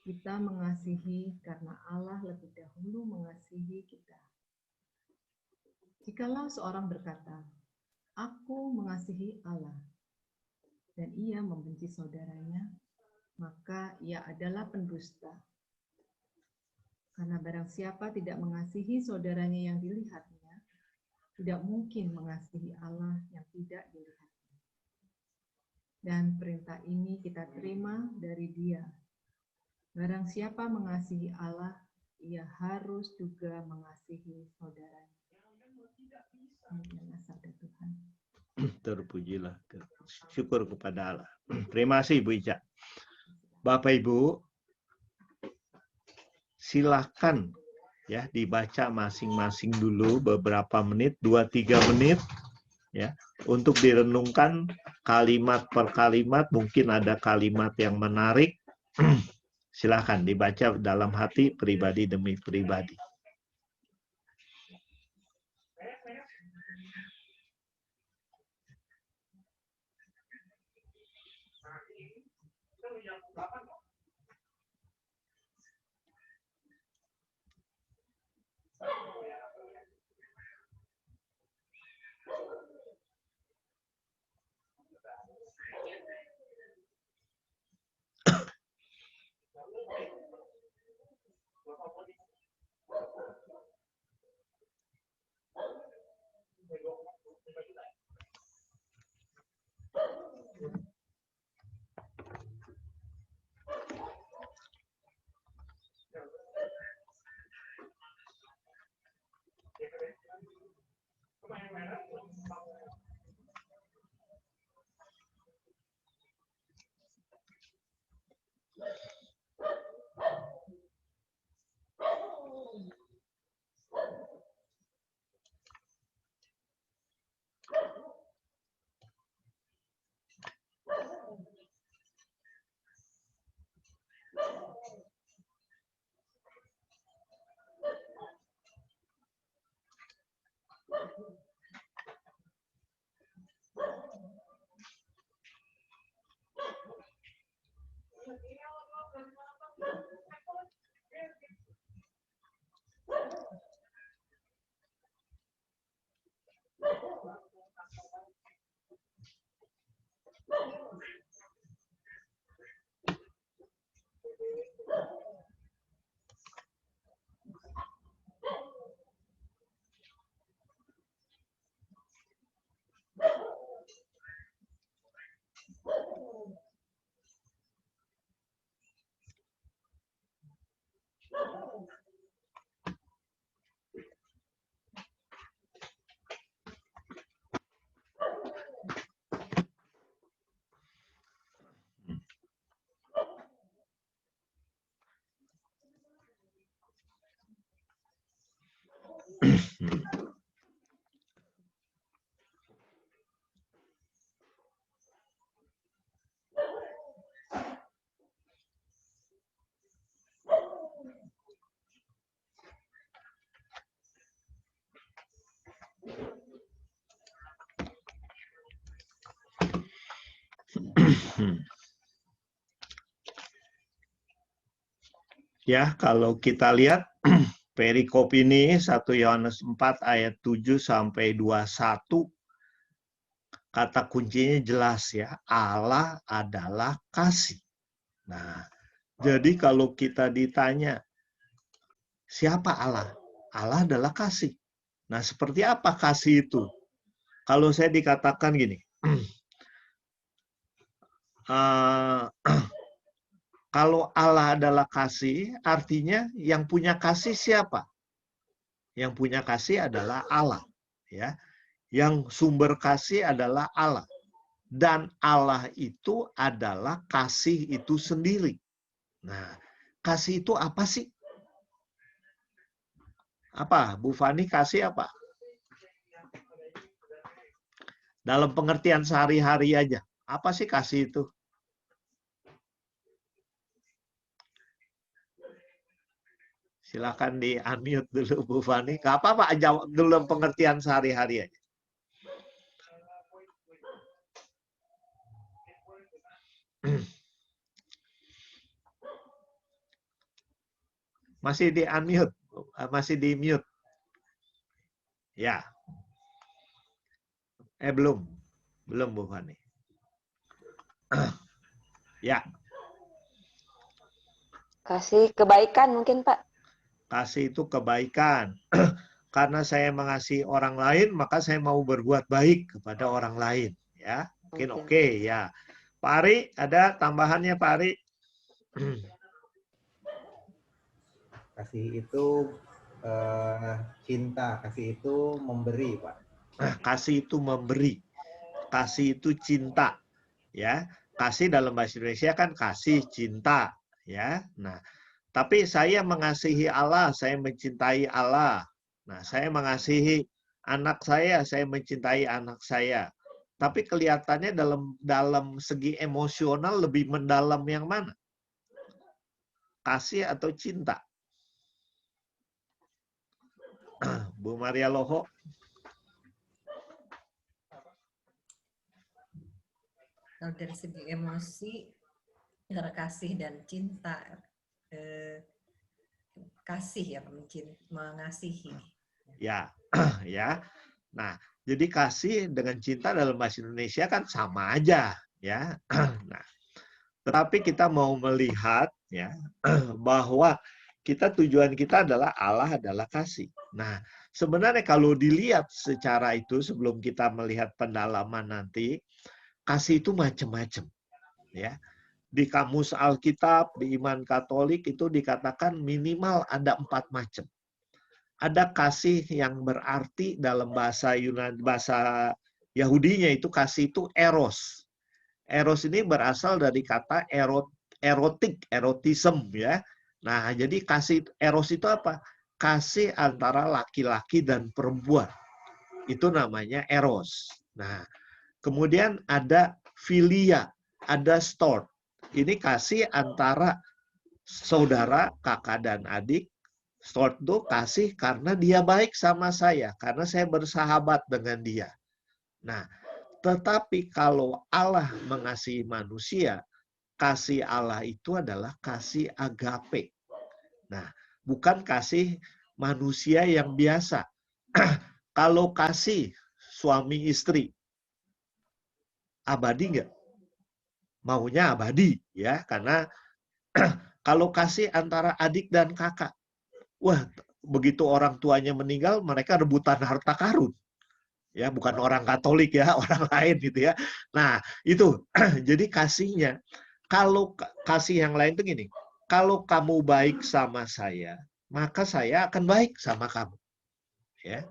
Kita mengasihi karena Allah lebih dahulu mengasihi kita. Jikalau seorang berkata, "Aku mengasihi Allah," dan ia membenci saudaranya, maka ia adalah pendusta. Karena barang siapa tidak mengasihi saudaranya yang dilihatnya, tidak mungkin mengasihi Allah yang tidak dilihatnya. Dan perintah ini kita terima dari Dia. Barang siapa mengasihi Allah, ia harus juga mengasihi saudaranya. Inilah sabda Tuhan. Terpujilah, syukur kepada Allah. Terima kasih Bu Ica. Bapak Ibu, silakan ya dibaca masing-masing dulu beberapa menit, 2-3 menit ya, untuk direnungkan kalimat per kalimat. Mungkin ada kalimat yang menarik. Silakan dibaca dalam hati, pribadi demi pribadi. Ya, kalau kita lihat perikop ini 1 Yohanes 4 ayat 7 sampai 21, kata kuncinya jelas ya, Allah adalah kasih. Nah, jadi kalau kita ditanya Siapa Allah? Allah adalah kasih. Nah, seperti apa kasih itu? Kalau saya dikatakan gini, kalau Allah adalah kasih, artinya yang punya kasih siapa? Yang punya kasih adalah Allah, ya. Yang sumber kasih adalah Allah. Dan Allah itu adalah kasih itu sendiri. Nah, kasih itu apa sih? Apa? Bu Fani, kasih apa? Dalam pengertian sehari-hari aja. Apa sih kasih itu? Silakan di-unmute dulu Bu Fani. Gak apa-apa, jawab dalam pengertian sehari-hari aja. Masih di-unmute, masih di-mute. Ya. Belum. Belum Bu Fani. Ya. Kasih kebaikan mungkin Pak. Kasih itu kebaikan. Karena saya mengasihi orang lain, maka saya mau berbuat baik kepada orang lain. Ya, mungkin oke ya. Pak Ari, ada tambahannya Pak Ari? Kasih itu cinta, kasih itu memberi, Pak. Kasih itu memberi. Kasih itu cinta. Ya, kasih dalam bahasa Indonesia kan kasih cinta, ya. Nah, tapi saya mengasihi Allah, saya mencintai Allah. Nah, saya mengasihi anak saya mencintai anak saya. Tapi kelihatannya dalam segi emosional lebih mendalam yang mana? Kasih atau cinta? Bu Maria Loho. Kalau dari segi emosi, antara kasih dan cinta, kasih ya, mengasihi. Ya, ya. Nah, jadi kasih dengan cinta dalam bahasa Indonesia kan sama aja, ya. Nah, tetapi kita mau melihat ya bahwa tujuan kita adalah Allah adalah kasih. Nah, sebenarnya kalau dilihat secara itu sebelum kita melihat pendalaman nanti, kasih itu macam-macam, ya. Di kamus Alkitab, di iman Katolik itu dikatakan minimal ada 4 macam. Ada kasih yang berarti dalam bahasa Yunani, bahasa Yahudinya itu kasih itu eros. Eros ini berasal dari kata erotik, erotism ya. Nah, jadi kasih eros itu apa? Kasih antara laki-laki dan perempuan. Itu namanya eros. Nah, kemudian ada filia, ada storge. Ini kasih antara saudara, kakak dan adik. Storge itu kasih karena dia baik sama saya, karena saya bersahabat dengan dia. Nah, tetapi kalau Allah mengasihi manusia, kasih Allah itu adalah kasih agape. Nah, bukan kasih manusia yang biasa. Kalau kasih suami istri, abadi nggak? Maunya abadi, ya, karena kalau kasih antara adik dan kakak, wah, begitu orang tuanya meninggal, mereka rebutan harta karun. Ya, bukan orang Katolik ya, orang lain gitu ya. Nah, itu. Jadi kasihnya, kalau kasih yang lain itu gini, kalau kamu baik sama saya, maka saya akan baik sama kamu. Ya.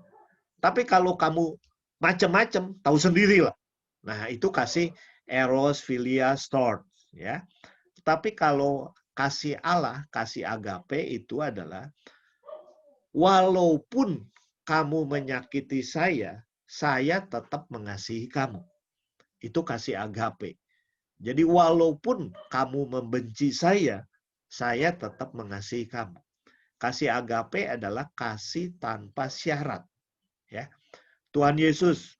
Tapi kalau kamu macam-macam, tahu sendirilah. Nah, itu kasih eros, filia, storge, ya. Tapi kalau kasih Allah, kasih agape itu adalah walaupun kamu menyakiti saya tetap mengasihi kamu. Itu kasih agape. Jadi walaupun kamu membenci saya tetap mengasihi kamu. Kasih agape adalah kasih tanpa syarat. Ya. Tuhan Yesus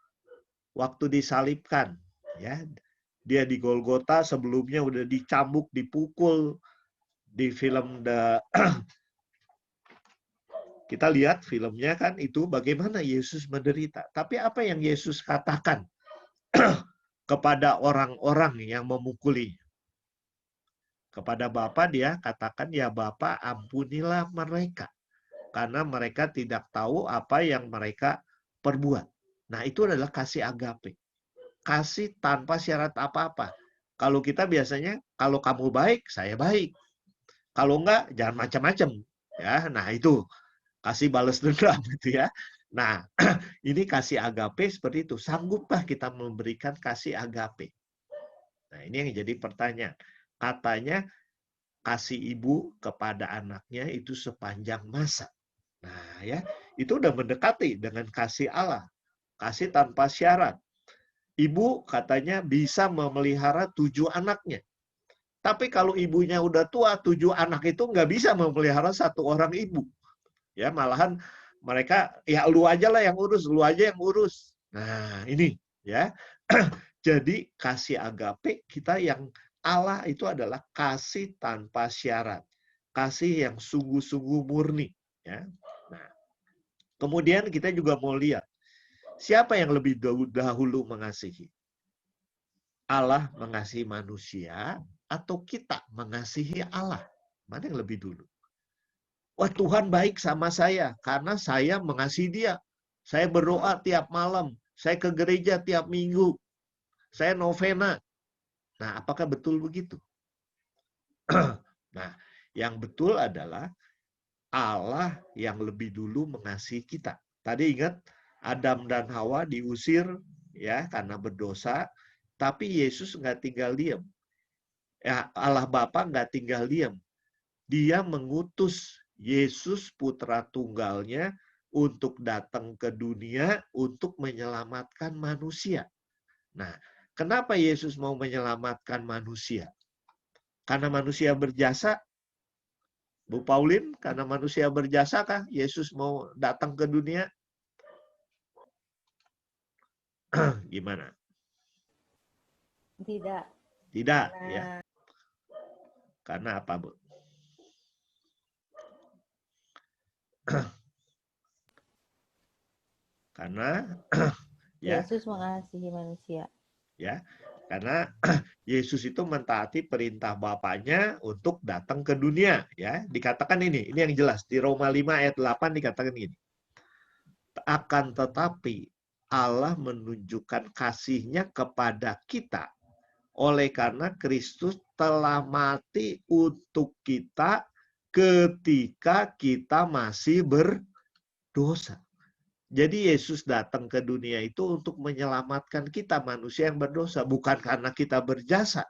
waktu disalibkan, ya, dia di Golgota, sebelumnya udah dicambuk, dipukul. Di film kita lihat filmnya kan itu bagaimana Yesus menderita. Tapi apa yang Yesus katakan kepada orang-orang yang memukuli? Kepada Bapa dia katakan, ya Bapa ampunilah mereka. karena mereka tidak tahu apa yang mereka perbuat. Nah, itu adalah kasih agape. Kasih tanpa syarat apa-apa. Kalau kita biasanya, kalau kamu baik, saya baik. Kalau enggak, jangan macam-macam. Ya, nah itu kasih balas dendam gitu ya. Nah, ini kasih agape seperti itu. Sanggupkah kita memberikan kasih agape? Nah, ini yang jadi pertanyaan. Katanya kasih ibu kepada anaknya itu sepanjang masa. Nah, ya, itu udah mendekati dengan kasih Allah. Kasih tanpa syarat. Ibu katanya bisa memelihara 7 anaknya. Tapi kalau ibunya udah tua, 7 anak itu nggak bisa memelihara 1 orang ibu. Ya, malahan mereka, ya lu aja lah yang urus, lu aja yang urus. Nah, ini ya. Jadi kasih agape kita yang Allah itu adalah kasih tanpa syarat. Kasih yang sungguh-sungguh murni. Ya. Nah, kemudian kita juga mau lihat, siapa yang lebih dahulu mengasihi? Allah mengasihi manusia atau kita mengasihi Allah? Mana yang lebih dulu? Wah, Tuhan baik sama saya karena saya mengasihi Dia. Saya berdoa tiap malam, saya ke gereja tiap minggu, saya novena. Nah, apakah betul begitu? Nah, yang betul adalah Allah yang lebih dulu mengasihi kita. Tadi ingat, Adam dan Hawa diusir ya karena berdosa, tapi Yesus nggak tinggal diam. Ya, Allah Bapa nggak tinggal diam. Dia mengutus Yesus putra tunggalnya untuk datang ke dunia untuk menyelamatkan manusia. Nah, kenapa Yesus mau menyelamatkan manusia? Karena manusia berjasa? Bu Paulin, karena manusia berjasa kah Yesus mau datang ke dunia? Gimana? Tidak. Tidak, ya. Karena apa, Bu? Karena ya, Yesus mengasihi manusia. ya. Karena Yesus itu mentaati perintah Bapaknya untuk datang ke dunia, ya. Dikatakan ini yang jelas di Roma 5 ayat 8 dikatakan gini. Akan tetapi Allah menunjukkan kasih-Nya kepada kita oleh karena Kristus telah mati untuk kita ketika kita masih berdosa. Jadi Yesus datang ke dunia itu untuk menyelamatkan kita manusia yang berdosa, bukan karena kita berjasa.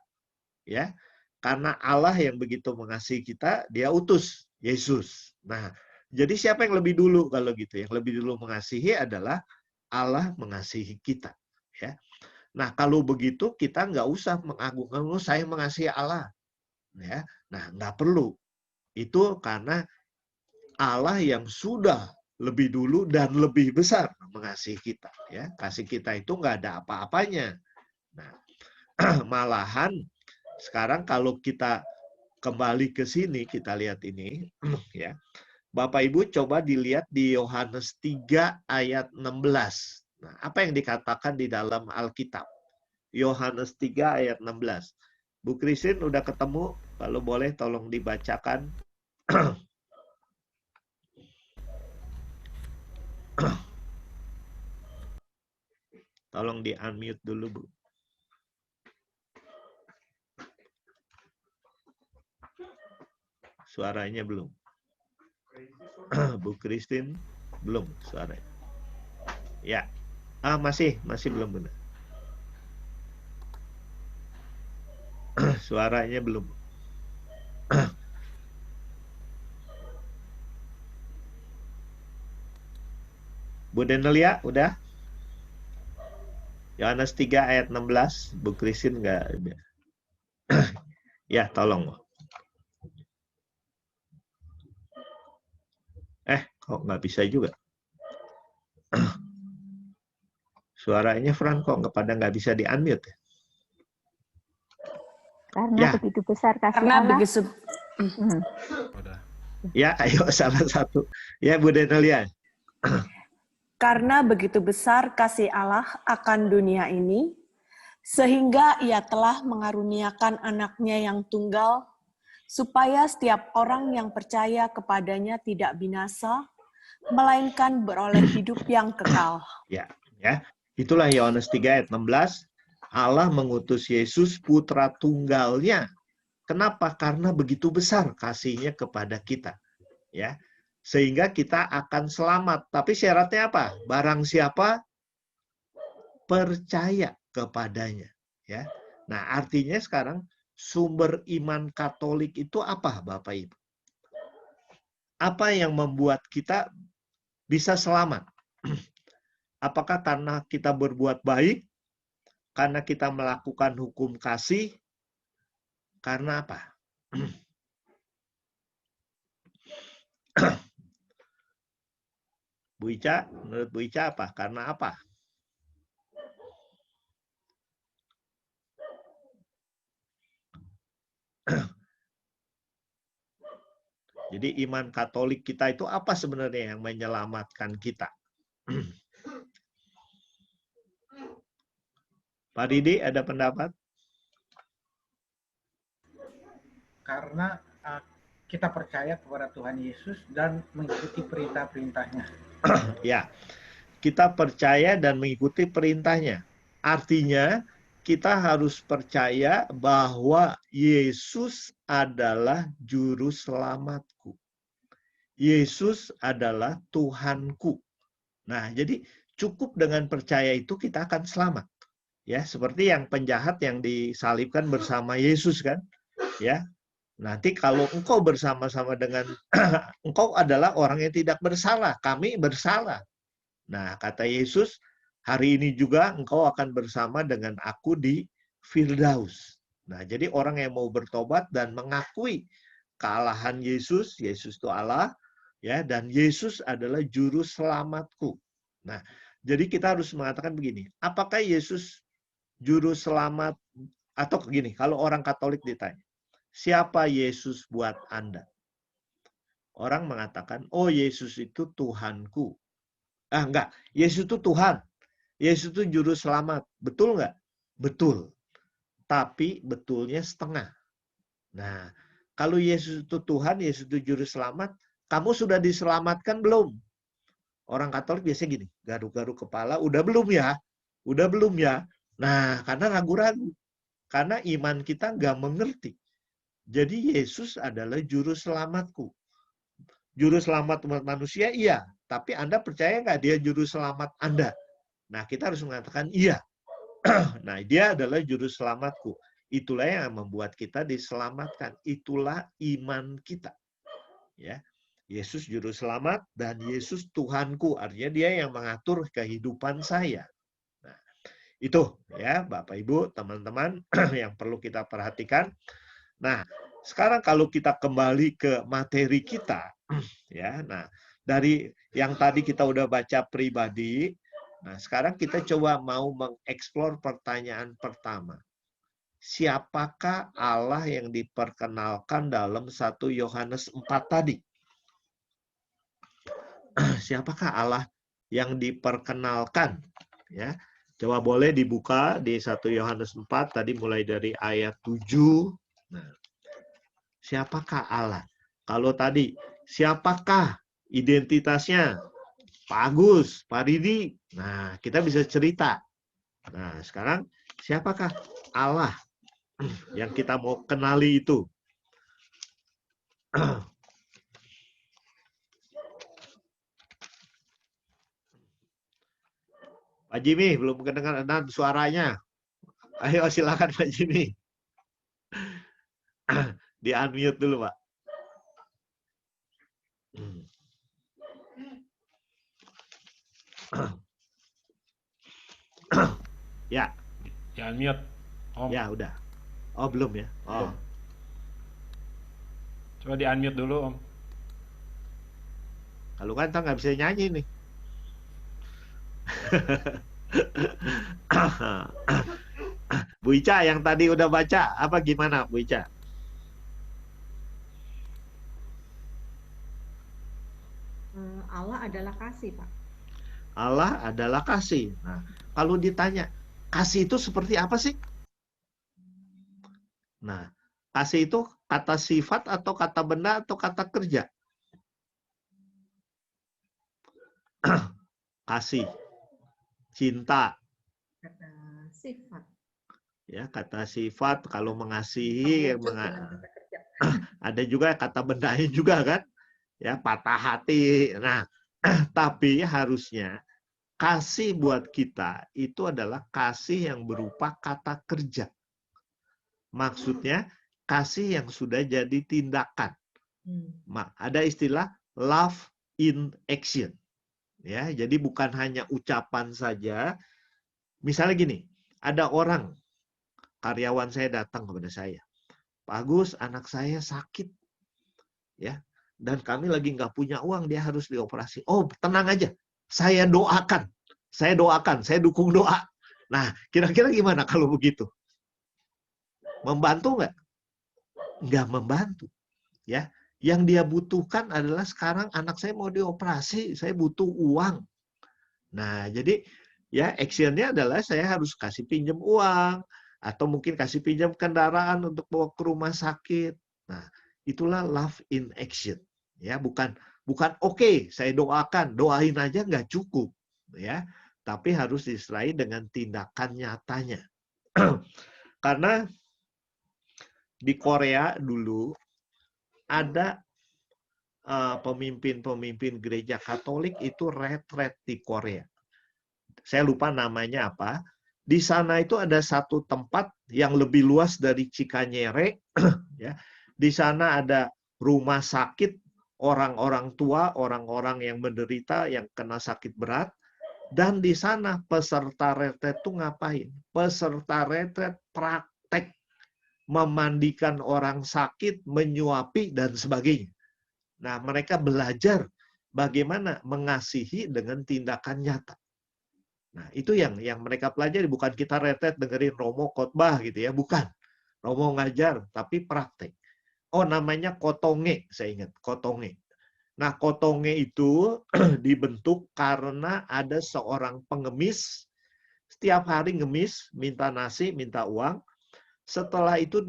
Ya. Karena Allah yang begitu mengasihi kita, Dia utus Yesus. Nah, jadi siapa yang lebih dulu kalau gitu? Yang lebih dulu mengasihi adalah Allah mengasihi kita, ya. Nah, kalau begitu kita nggak usah mengagungkan, saya mengasihi Allah. Ya. Nah, nggak perlu. Itu karena Allah yang sudah lebih dulu dan lebih besar mengasihi kita. Ya. Kasih kita itu nggak ada apa-apanya. Nah, malahan sekarang kalau kita kembali ke sini, kita lihat ini, ya. Bapak Ibu coba dilihat di Yohanes 3 ayat 16. Nah, apa yang dikatakan di dalam Alkitab? Yohanes 3 ayat 16. Bu Christine udah ketemu? Kalau boleh tolong dibacakan. Tolong di-unmute dulu, Bu. Suaranya belum. Bu Christine belum suaranya. Ya. Masih belum benar. Suaranya belum. Bu Denelia udah? Yohanes 3 ayat 16, Bu Christine enggak. Ya, tolong. Kok nggak bisa juga? Suaranya Fran kok nggak bisa di-unmute? Karena begitu besar kasih Karena Allah. begitu. Udah. Ya, ayo salah satu. Ya, Bu Denelia. Karena begitu besar kasih Allah akan dunia ini, sehingga Ia telah mengaruniakan anaknya yang tunggal, supaya setiap orang yang percaya kepadanya tidak binasa, melainkan beroleh hidup yang kekal. Ya, itulah Yohanes 3 ayat 16. Allah mengutus Yesus putra tunggalnya. Kenapa? Karena begitu besar kasihnya kepada kita. Ya, sehingga kita akan selamat. Tapi syaratnya apa? Barang siapa percaya kepadanya. Ya. Nah, artinya sekarang sumber iman Katolik itu apa, Bapak Ibu? Apa yang membuat kita bisa selamat? Apakah karena kita berbuat baik? Karena kita melakukan hukum kasih? Karena apa? Bu Ica, menurut Bu Ica apa? Karena apa? Jadi iman Katolik kita itu apa sebenarnya yang menyelamatkan kita? Pak Didi, ada pendapat? Karena kita percaya kepada Tuhan Yesus dan mengikuti perintah-perintahnya. Ya, kita percaya dan mengikuti perintahnya. Artinya, kita harus percaya bahwa Yesus adalah juru selamatku. Yesus adalah Tuhanku. Nah, jadi cukup dengan percaya itu kita akan selamat. Ya, seperti yang penjahat yang disalibkan bersama Yesus kan? Ya. Nanti kalau engkau bersama-sama dengan engkau adalah orang yang tidak bersalah, kami bersalah. Nah, kata Yesus, hari ini juga engkau akan bersama dengan aku di Firdaus. Nah, jadi orang yang mau bertobat dan mengakui kealahan Yesus, Yesus itu Allah, ya, dan Yesus adalah juru selamatku. Nah, jadi kita harus mengatakan begini, apakah Yesus juru selamat, atau begini, kalau orang Katolik ditanya, siapa Yesus buat Anda? Orang mengatakan, oh Yesus itu Tuhanku. Enggak, Yesus itu Tuhan. Yesus itu juru selamat. Betul nggak? Betul. Tapi betulnya setengah. Nah, kalau Yesus itu Tuhan, Yesus itu juru selamat, kamu sudah diselamatkan belum? Orang Katolik biasanya gini, garuk-garuk kepala, udah belum ya? Udah belum ya? Nah, karena ragu-ragu. Karena iman kita nggak mengerti. Jadi Yesus adalah juru selamatku. Juru selamat umat manusia, iya. Tapi Anda percaya nggak dia juru selamat Anda? Nah, kita harus mengatakan iya. Nah, dia adalah juru selamatku. Itulah yang membuat kita diselamatkan. Itulah iman kita. Ya, Yesus juru selamat dan Yesus Tuhanku. Artinya dia yang mengatur kehidupan saya. Nah, itu ya Bapak Ibu, teman-teman yang perlu kita perhatikan. Nah, sekarang kalau kita kembali ke materi kita, ya, nah dari yang tadi kita udah baca pribadi, nah sekarang kita coba mau mengeksplor pertanyaan pertama. Siapakah Allah yang diperkenalkan dalam 1 Yohanes 4 tadi? Siapakah Allah yang diperkenalkan? Ya, coba boleh dibuka di 1 Yohanes 4 tadi mulai dari ayat 7. Nah, siapakah Allah? Kalau tadi, siapakah identitasnya? Pak Agus, Pak Ridi. Nah, kita bisa cerita. Nah, sekarang siapakah Allah yang kita mau kenali itu? Pak Jimmy, belum kedengaran suaranya. Ayo silakan Pak Jimmy. Di-unmute dulu, Pak. Ya. Di-unmute, Om. Ya, udah. Oh, belum ya? Oh. Coba di-unmute dulu, Om. Kalau kan nggak bisa nyanyi nih. Bu Ica yang tadi udah baca, apa gimana Bu Ica? Allah adalah kasih, Pak. Allah adalah kasih. Nah, kalau ditanya, kasih itu seperti apa sih? Nah, Kasih itu kata sifat atau kata benda atau kata kerja? Kasih, cinta. Kata sifat. Ya, kata sifat kalau mengasihi, ada juga kata bendanya juga kan? Ya, patah hati. Nah, tapi harusnya kasih buat kita itu adalah kasih yang berupa kata kerja. Maksudnya kasih yang sudah jadi tindakan. Ada istilah love in action. Ya, jadi bukan hanya ucapan saja. Misalnya gini, ada orang karyawan saya datang kepada saya, Pak Agus, anak saya sakit, ya, dan kami lagi nggak punya uang, dia harus dioperasi. Oh, tenang aja, saya doakan, saya dukung doa. Nah, kira-kira gimana kalau begitu? Membantu nggak? Nggak membantu, ya. Yang dia butuhkan adalah sekarang anak saya mau dioperasi, saya butuh uang. Nah, jadi ya actionnya adalah saya harus kasih pinjam uang, atau mungkin kasih pinjam kendaraan untuk bawa ke rumah sakit. Nah, itulah love in action. Ya, bukan oke, saya doakan, doain aja nggak cukup, ya. Tapi harus disertai dengan tindakan nyatanya. Karena di Korea dulu ada pemimpin-pemimpin gereja Katolik itu retret di Korea. Saya lupa namanya apa. Di sana itu ada satu tempat yang lebih luas dari Cikanyere. Ya. Di sana ada rumah sakit orang-orang tua, orang-orang yang menderita, yang kena sakit berat. Dan di sana peserta retret itu ngapain? Peserta retret praktek memandikan orang sakit, menyuapi, dan sebagainya. Nah, mereka belajar bagaimana mengasihi dengan tindakan nyata. Nah, itu yang mereka pelajari. Bukan kita retret dengerin Romo khotbah gitu ya, bukan. Romo ngajar, tapi praktek. Oh, namanya kotonge, saya ingat, kotonge. Nah, kotonge itu dibentuk karena ada seorang pengemis, setiap hari ngemis, minta nasi, minta uang. Setelah itu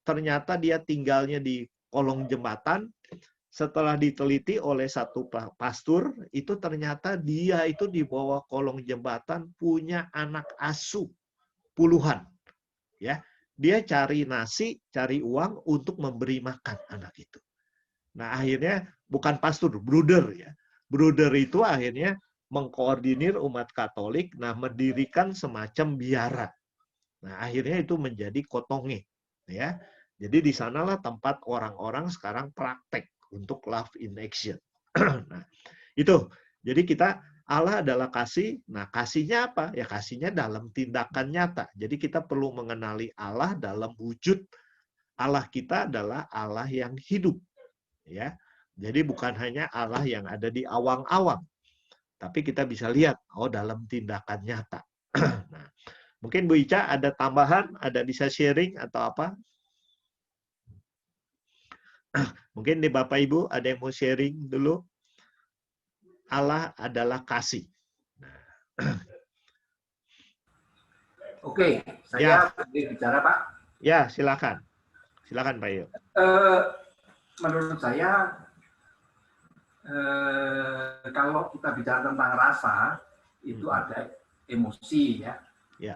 ternyata dia tinggalnya di kolong jembatan. Setelah diteliti oleh satu pastor, itu ternyata dia itu di bawah kolong jembatan punya anak asuh puluhan. Ya, dia cari nasi, cari uang untuk memberi makan anak itu. Nah, akhirnya bukan pastor, bruder ya. Bruder itu akhirnya mengkoordinir umat Katolik, nah mendirikan semacam biara. Nah, akhirnya itu menjadi kotonge, ya. Jadi di sanalah tempat orang-orang sekarang praktek untuk love in action. Nah, itu. Jadi Allah adalah kasih. Nah, kasihnya apa? Ya kasihnya dalam tindakan nyata. Jadi kita perlu mengenali Allah dalam wujud. Allah kita adalah Allah yang hidup. Ya. Jadi bukan hanya Allah yang ada di awang-awang. Tapi kita bisa lihat, oh dalam tindakan nyata. Nah, mungkin Bu Ica ada tambahan, ada bisa sharing atau apa? Mungkin di Bapak Ibu ada yang mau sharing dulu. Allah adalah kasih. Oke, saya boleh bicara, Pak? Ya, silakan. Silakan Pak Yo. Menurut saya, kalau kita bicara tentang rasa, itu ada emosi ya.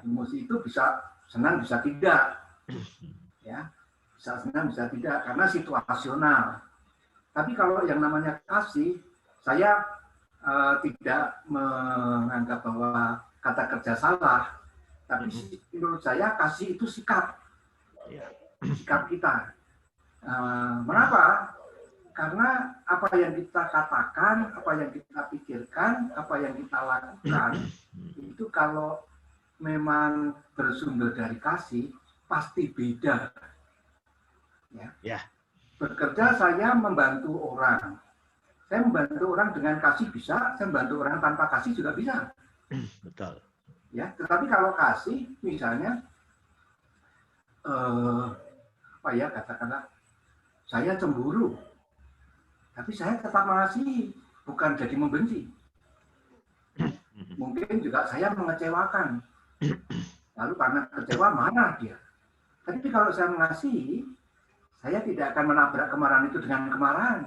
Emosi itu bisa senang, bisa tidak. Ya. Bisa senang, bisa tidak, karena situasional. Tapi kalau yang namanya kasih, saya tidak menganggap bahwa kata kerja salah. Tapi menurut saya kasih itu sikap. Sikap kita. Mengapa? Karena apa yang kita katakan, apa yang kita pikirkan, apa yang kita lakukan, itu kalau memang bersumber dari kasih, pasti beda. Ya. Bekerja saya membantu orang. Saya membantu orang dengan kasih bisa, saya membantu orang tanpa kasih juga bisa. Betul. Ya, tetapi kalau kasih, misalnya, katakanlah, saya cemburu, tapi saya tetap mengasihi, bukan jadi membenci. Mungkin juga saya mengecewakan, lalu karena kecewa marah dia. Tapi kalau saya mengasihi, saya tidak akan menabrak kemarahan itu dengan kemarahan.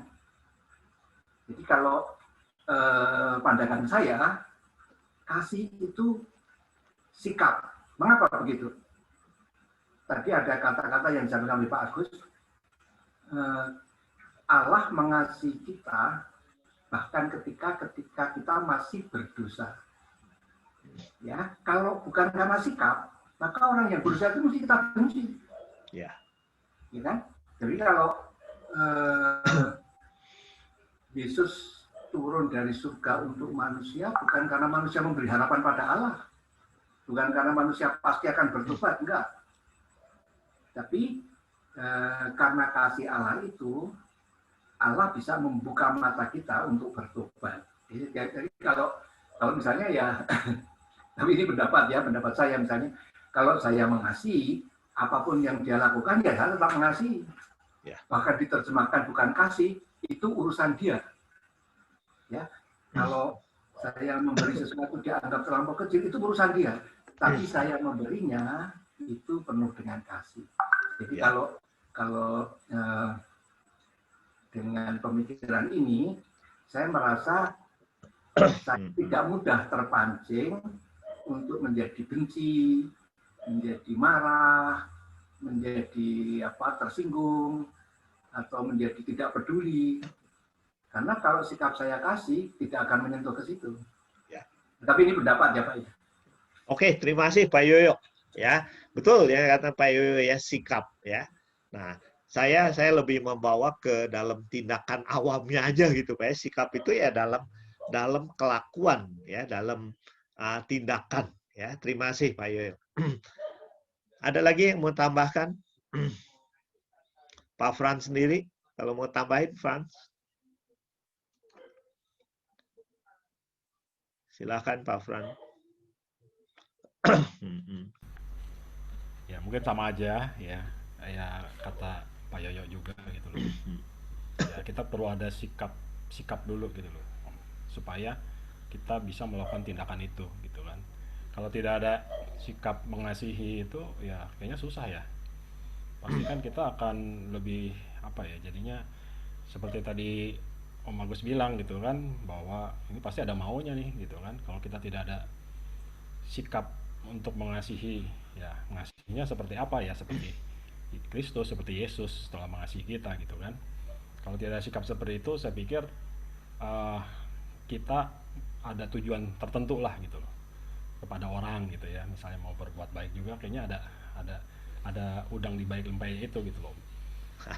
Jadi kalau pandangan saya, kasih itu sikap. Mengapa begitu? Tadi ada kata-kata yang disampaikan oleh Pak Agus, Allah mengasihi kita bahkan ketika kita masih berdosa. Ya, kalau bukan karena sikap, maka orang yang berdosa itu mesti kita benci. Ya. Ya kan? Jadi kalau Yesus turun dari surga untuk manusia bukan karena manusia memberi harapan pada Allah, bukan karena manusia pasti akan bertobat, enggak. Tapi karena kasih Allah itu, Allah bisa membuka mata kita untuk bertobat. Jadi kalau misalnya ya, tapi ini pendapat saya misalnya, kalau saya mengasihi, apapun yang dia lakukan ya saya tetap mengasihi. Ya. Bahkan diterjemahkan bukan kasih, itu urusan dia. Ya, kalau saya memberi sesuatu dianggap terlampau kecil, itu urusan dia. Tapi saya memberinya itu penuh dengan kasih. Jadi kalau dengan pemikiran ini, saya merasa saya tidak mudah terpancing untuk menjadi benci, menjadi marah, menjadi tersinggung, atau menjadi tidak peduli. Karena kalau sikap saya kasih, tidak akan menyentuh ke situ. Ya. Tapi ini pendapat ya Pak. Oke, terima kasih Pak Yoyo. Ya, betul ya kata Pak Yoyo ya, sikap ya. Nah, saya lebih membawa ke dalam tindakan awamnya aja gitu Pak. Sikap itu ya dalam kelakuan ya, dalam tindakan ya. Terima kasih Pak Yoyo. Ada lagi yang mau tambahkan? Pak Frans sendiri, kalau mau tambahin Frans. Silakan Pak Frans. Ya mungkin sama aja ya, kata Pak Yoyo juga gitu loh. Ya kita perlu ada sikap dulu gitu loh, supaya kita bisa melakukan tindakan itu gitu kan. Kalau tidak ada sikap mengasihi itu ya kayaknya susah ya. Pasti kan kita akan lebih jadinya seperti tadi Om Agus bilang gitu kan, bahwa ini pasti ada maunya nih gitu kan. Kalau kita tidak ada sikap untuk mengasihi, ya mengasihinya seperti apa ya, seperti Kristus, seperti Yesus telah mengasihi kita gitu kan. Kalau tidak ada sikap seperti itu, saya pikir kita ada tujuan tertentu lah gitu loh kepada orang gitu ya. Misalnya mau berbuat baik juga, kayaknya ada udang di balik lempai itu gitu loh.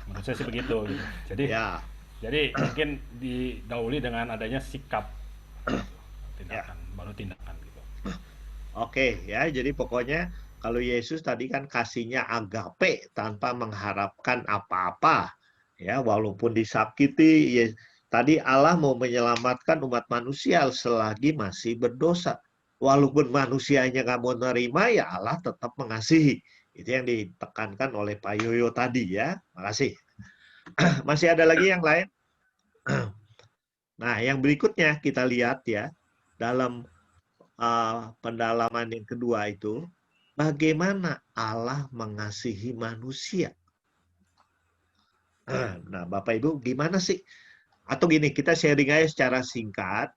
Menurut saya sih begitu gitu. Jadi mungkin didahului dengan adanya sikap gitu. Tindakan, baru tindakan gitu. Oke ya, jadi pokoknya kalau Yesus tadi kan kasihnya agape tanpa mengharapkan apa-apa. Ya, walaupun disakiti, ya, tadi Allah mau menyelamatkan umat manusia selagi masih berdosa. Walaupun manusianya nggak mau nerima, ya Allah tetap mengasihi. Itu yang ditekankan oleh Pak Yoyo tadi ya. Makasih. Masih ada lagi yang lain? Nah, yang berikutnya kita lihat ya, dalam pendalaman yang kedua itu, bagaimana Allah mengasihi manusia. Nah, Bapak Ibu, gimana sih? Atau gini, kita sharing aja secara singkat.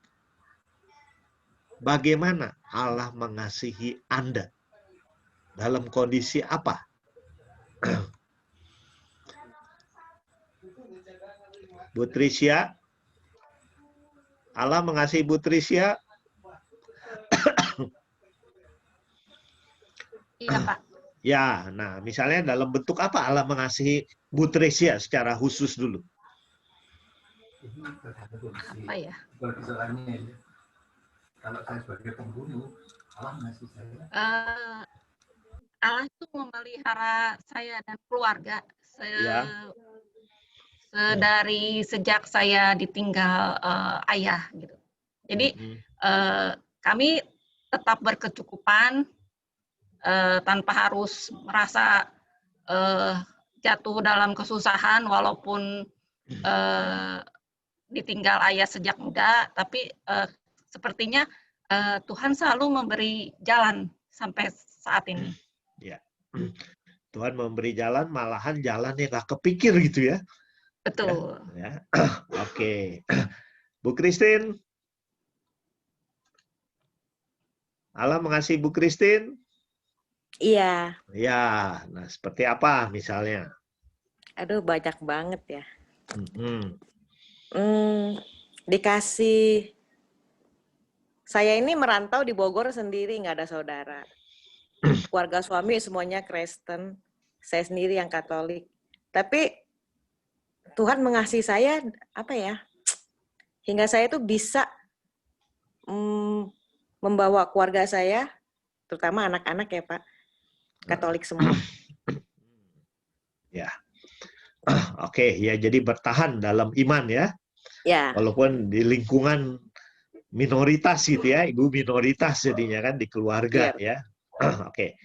Bagaimana Allah mengasihi Anda? Dalam kondisi apa? Bu Trisya, Allah mengasihi Bu Trisya. Iya, Pak. Ya, nah misalnya dalam bentuk apa Allah mengasihi Bu Trisya secara khusus dulu? Apa ya? Kalau saya sebagai pembunuh, Allah mengasihi saya. Allah itu memelihara saya dan keluarga dari sejak saya ditinggal ayah gitu. Jadi kami tetap berkecukupan tanpa harus merasa jatuh dalam kesusahan walaupun ditinggal ayah sejak muda, tapi sepertinya Tuhan selalu memberi jalan sampai saat ini. Ya. Tuhan memberi jalan, malahan jalan yang nggak kepikir gitu ya. Betul. Ya. Oke. Bu Christine. Allah mengasihi Bu Christine. Iya. Ya, nah seperti apa misalnya? Aduh, banyak banget ya. Mm-hmm. Dikasih. Saya ini merantau di Bogor sendiri, nggak ada saudara. Keluarga suami semuanya Kristen. Saya sendiri yang Katolik. Tapi Tuhan mengasihi saya, apa ya? Hingga saya tuh bisa membawa keluarga saya, terutama anak-anak ya Pak, Katolik semua. Ya, oke, ya jadi bertahan dalam iman ya. Ya. Walaupun di lingkungan minoritas gitu ya, ibu minoritas jadinya kan di keluarga ya. Oke,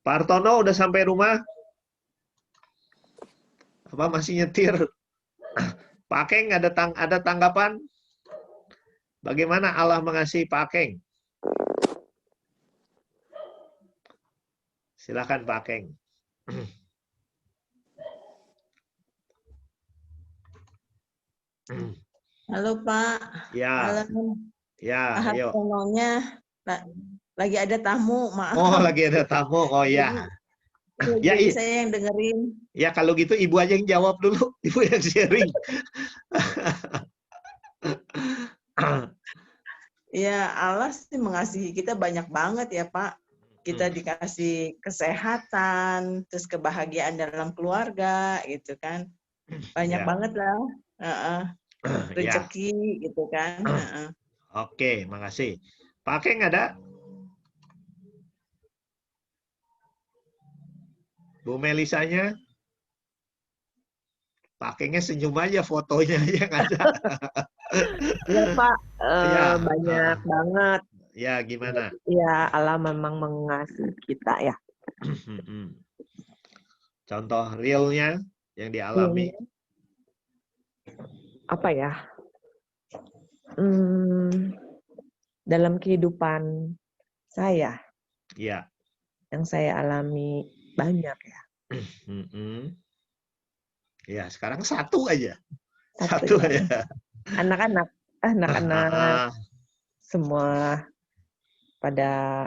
Pak Artono udah sampai rumah? Apa masih nyetir? Pak Keng ada tanggapan? Bagaimana Allah mengasihi Pak Keng? Silakan Pak Keng. Halo Pak. Ya. Halo. Ya, ayo. Lagi ada tamu, maaf. Oh, lagi ada tamu. Oh ya. Ya, jadi saya yang dengerin. Ya, kalau gitu Ibu aja yang jawab dulu. Ibu yang sharing. Ya, Allah sih mengasihi kita banyak banget ya, Pak. Kita dikasih kesehatan, terus kebahagiaan dalam keluarga, gitu kan. Banyak banget lah. Rezeki, gitu kan. Oke, makasih. Pak Keng ada? Bu Melisanya? Pak Kengnya senyum aja, fotonya aja nggak ada. Ya Pak, banyak banget. Ya, gimana? Ya, Allah memang mengasihi kita ya. Contoh realnya yang dialami. Apa ya? Dalam kehidupan saya, yang saya alami banyak ya. Ya, sekarang satu aja. Satu aja. Anak-anak semua pada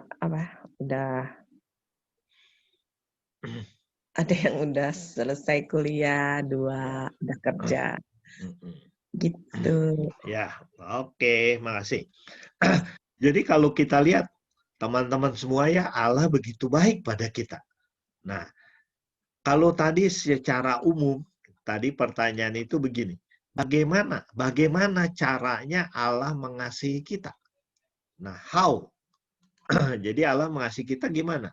udah ada yang udah selesai kuliah, 2 udah kerja. Gitu. Ya, oke, makasih. Jadi kalau kita lihat teman-teman semua ya, Allah begitu baik pada kita. Nah, kalau tadi secara umum, tadi pertanyaan itu begini, bagaimana caranya Allah mengasihi kita? Nah, how? Jadi Allah mengasihi kita gimana?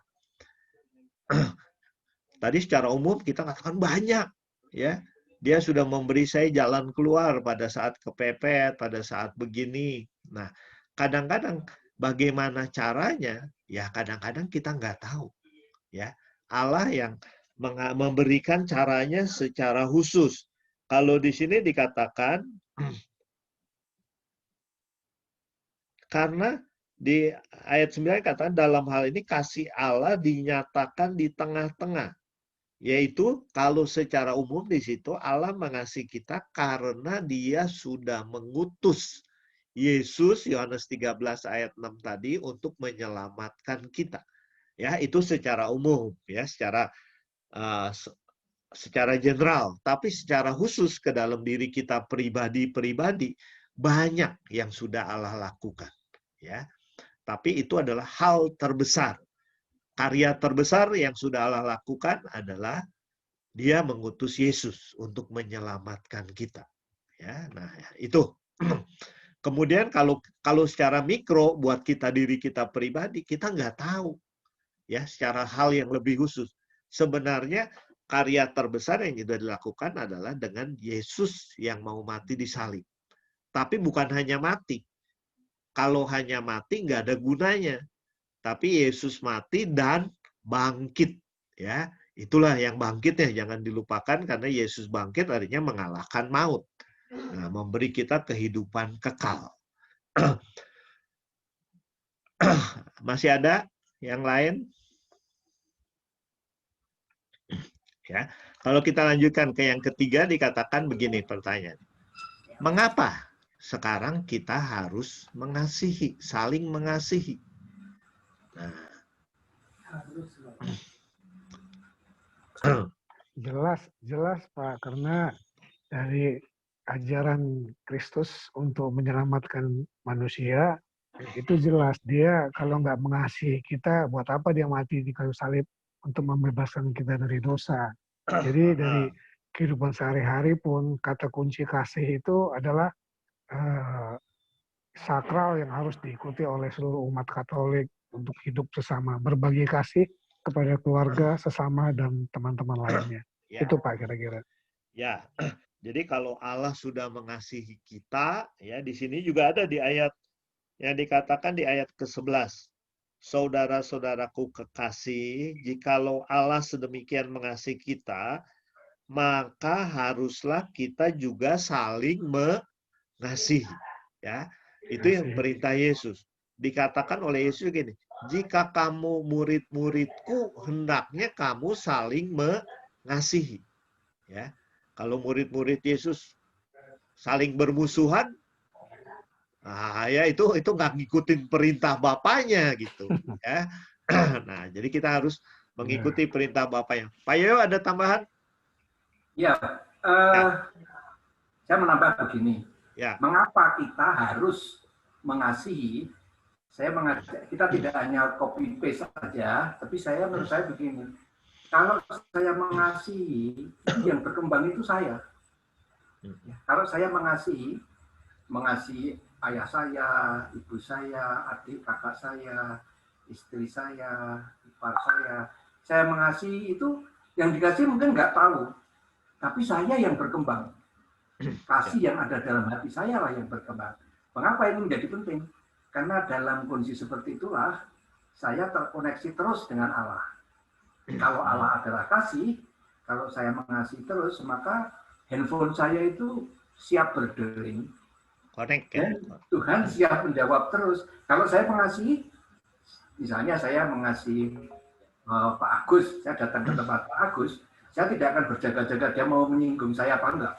Tadi secara umum kita katakan banyak, ya. Dia sudah memberi saya jalan keluar pada saat kepepet, pada saat begini. Nah, kadang-kadang bagaimana caranya? Ya, kadang-kadang kita nggak tahu. Ya, Allah yang memberikan caranya secara khusus. Kalau di sini dikatakan, karena di ayat 9 katakan dalam hal ini kasih Allah dinyatakan di tengah-tengah. Yaitu kalau secara umum di situ Allah mengasihi kita karena Dia sudah mengutus Yesus, Yohanes 13 ayat 6 tadi, untuk menyelamatkan kita. Ya, itu secara umum, ya, secara general. Tapi secara khusus ke dalam diri kita pribadi-pribadi banyak yang sudah Allah lakukan. Ya, tapi itu adalah hal terbesar. Karya terbesar yang sudah Allah lakukan adalah Dia mengutus Yesus untuk menyelamatkan kita. Ya, nah itu. Kemudian kalau secara mikro buat diri kita pribadi, kita nggak tahu. Ya, secara hal yang lebih khusus. Sebenarnya karya terbesar yang sudah dilakukan adalah dengan Yesus yang mau mati di salib. Tapi bukan hanya mati. Kalau hanya mati nggak ada gunanya. Tapi Yesus mati dan bangkit, ya. Itulah yang bangkitnya, jangan dilupakan karena Yesus bangkit artinya mengalahkan maut. Nah, memberi kita kehidupan kekal. Masih ada yang lain? Ya, kalau kita lanjutkan ke yang ketiga dikatakan begini pertanyaan. Mengapa sekarang kita harus mengasihi, saling mengasihi? Nah, jelas Pak, karena dari ajaran Kristus untuk menyelamatkan manusia itu jelas, dia kalau nggak mengasihi kita, buat apa dia mati di kayu salib untuk membebaskan kita dari dosa. Jadi dari kehidupan sehari-hari pun kata kunci kasih itu adalah sakral yang harus diikuti oleh seluruh umat Katolik untuk hidup sesama, berbagi kasih kepada keluarga, sesama, dan teman-teman lainnya. Ya. Itu Pak kira-kira. Ya, jadi kalau Allah sudah mengasihi kita, ya di sini juga ada di ayat yang dikatakan di ayat ke-11. Saudara-saudaraku kekasih, jikalau Allah sedemikian mengasihi kita, maka haruslah kita juga saling mengasihi. Ya, itu yang perintah Yesus. Dikatakan oleh Yesus gini, jika kamu murid-muridku, hendaknya kamu saling mengasihi. Ya, kalau murid-murid Yesus saling bermusuhan, ya itu nggak ngikutin perintah Bapaknya gitu. Ya, nah jadi kita harus mengikuti perintah Bapaknya. Pak Yoyo ada tambahan? Ya, saya menambah begini. Ya. Mengapa kita harus mengasihi? Saya mengajak kita tidak hanya copy paste saja, tapi menurut saya begini. Kalau saya mengasihi, yang berkembang itu saya. Kalau saya mengasihi ayah saya, ibu saya, adik kakak saya, istri saya, ipar saya mengasihi itu, yang dikasih mungkin nggak tahu, tapi saya yang berkembang. Kasih yang ada dalam hati saya lah yang berkembang. Mengapa ini menjadi penting? Karena dalam kondisi seperti itulah saya terkoneksi terus dengan Allah. Kalau Allah adalah kasih, kalau saya mengasihi terus, maka handphone saya itu siap berdering. Dan Tuhan siap menjawab terus. Kalau saya mengasihi, misalnya saya mengasihi Pak Agus, saya datang ke tempat Pak Agus, saya tidak akan berjaga-jaga dia mau menyinggung saya apa enggak.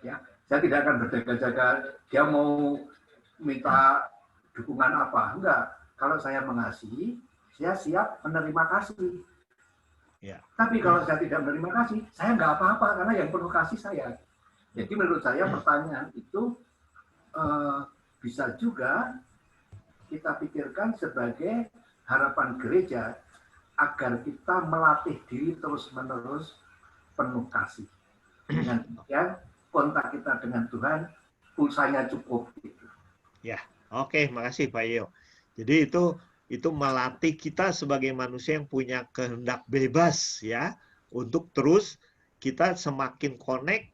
Ya, saya tidak akan berjaga-jaga dia mau minta dukungan apa, enggak. Kalau saya mengasihi, saya siap menerima kasih. Ya. Tapi kalau saya tidak menerima kasih, saya enggak apa-apa karena yang penuh kasih saya. Jadi menurut saya pertanyaan itu bisa juga kita pikirkan sebagai harapan gereja agar kita melatih diri terus-menerus penuh kasih. Dengan demikian kontak kita dengan Tuhan pulsanya cukup gitu. Ya, oke, makasih Pak Yo. Jadi itu melatih kita sebagai manusia yang punya kehendak bebas ya untuk terus kita semakin connect.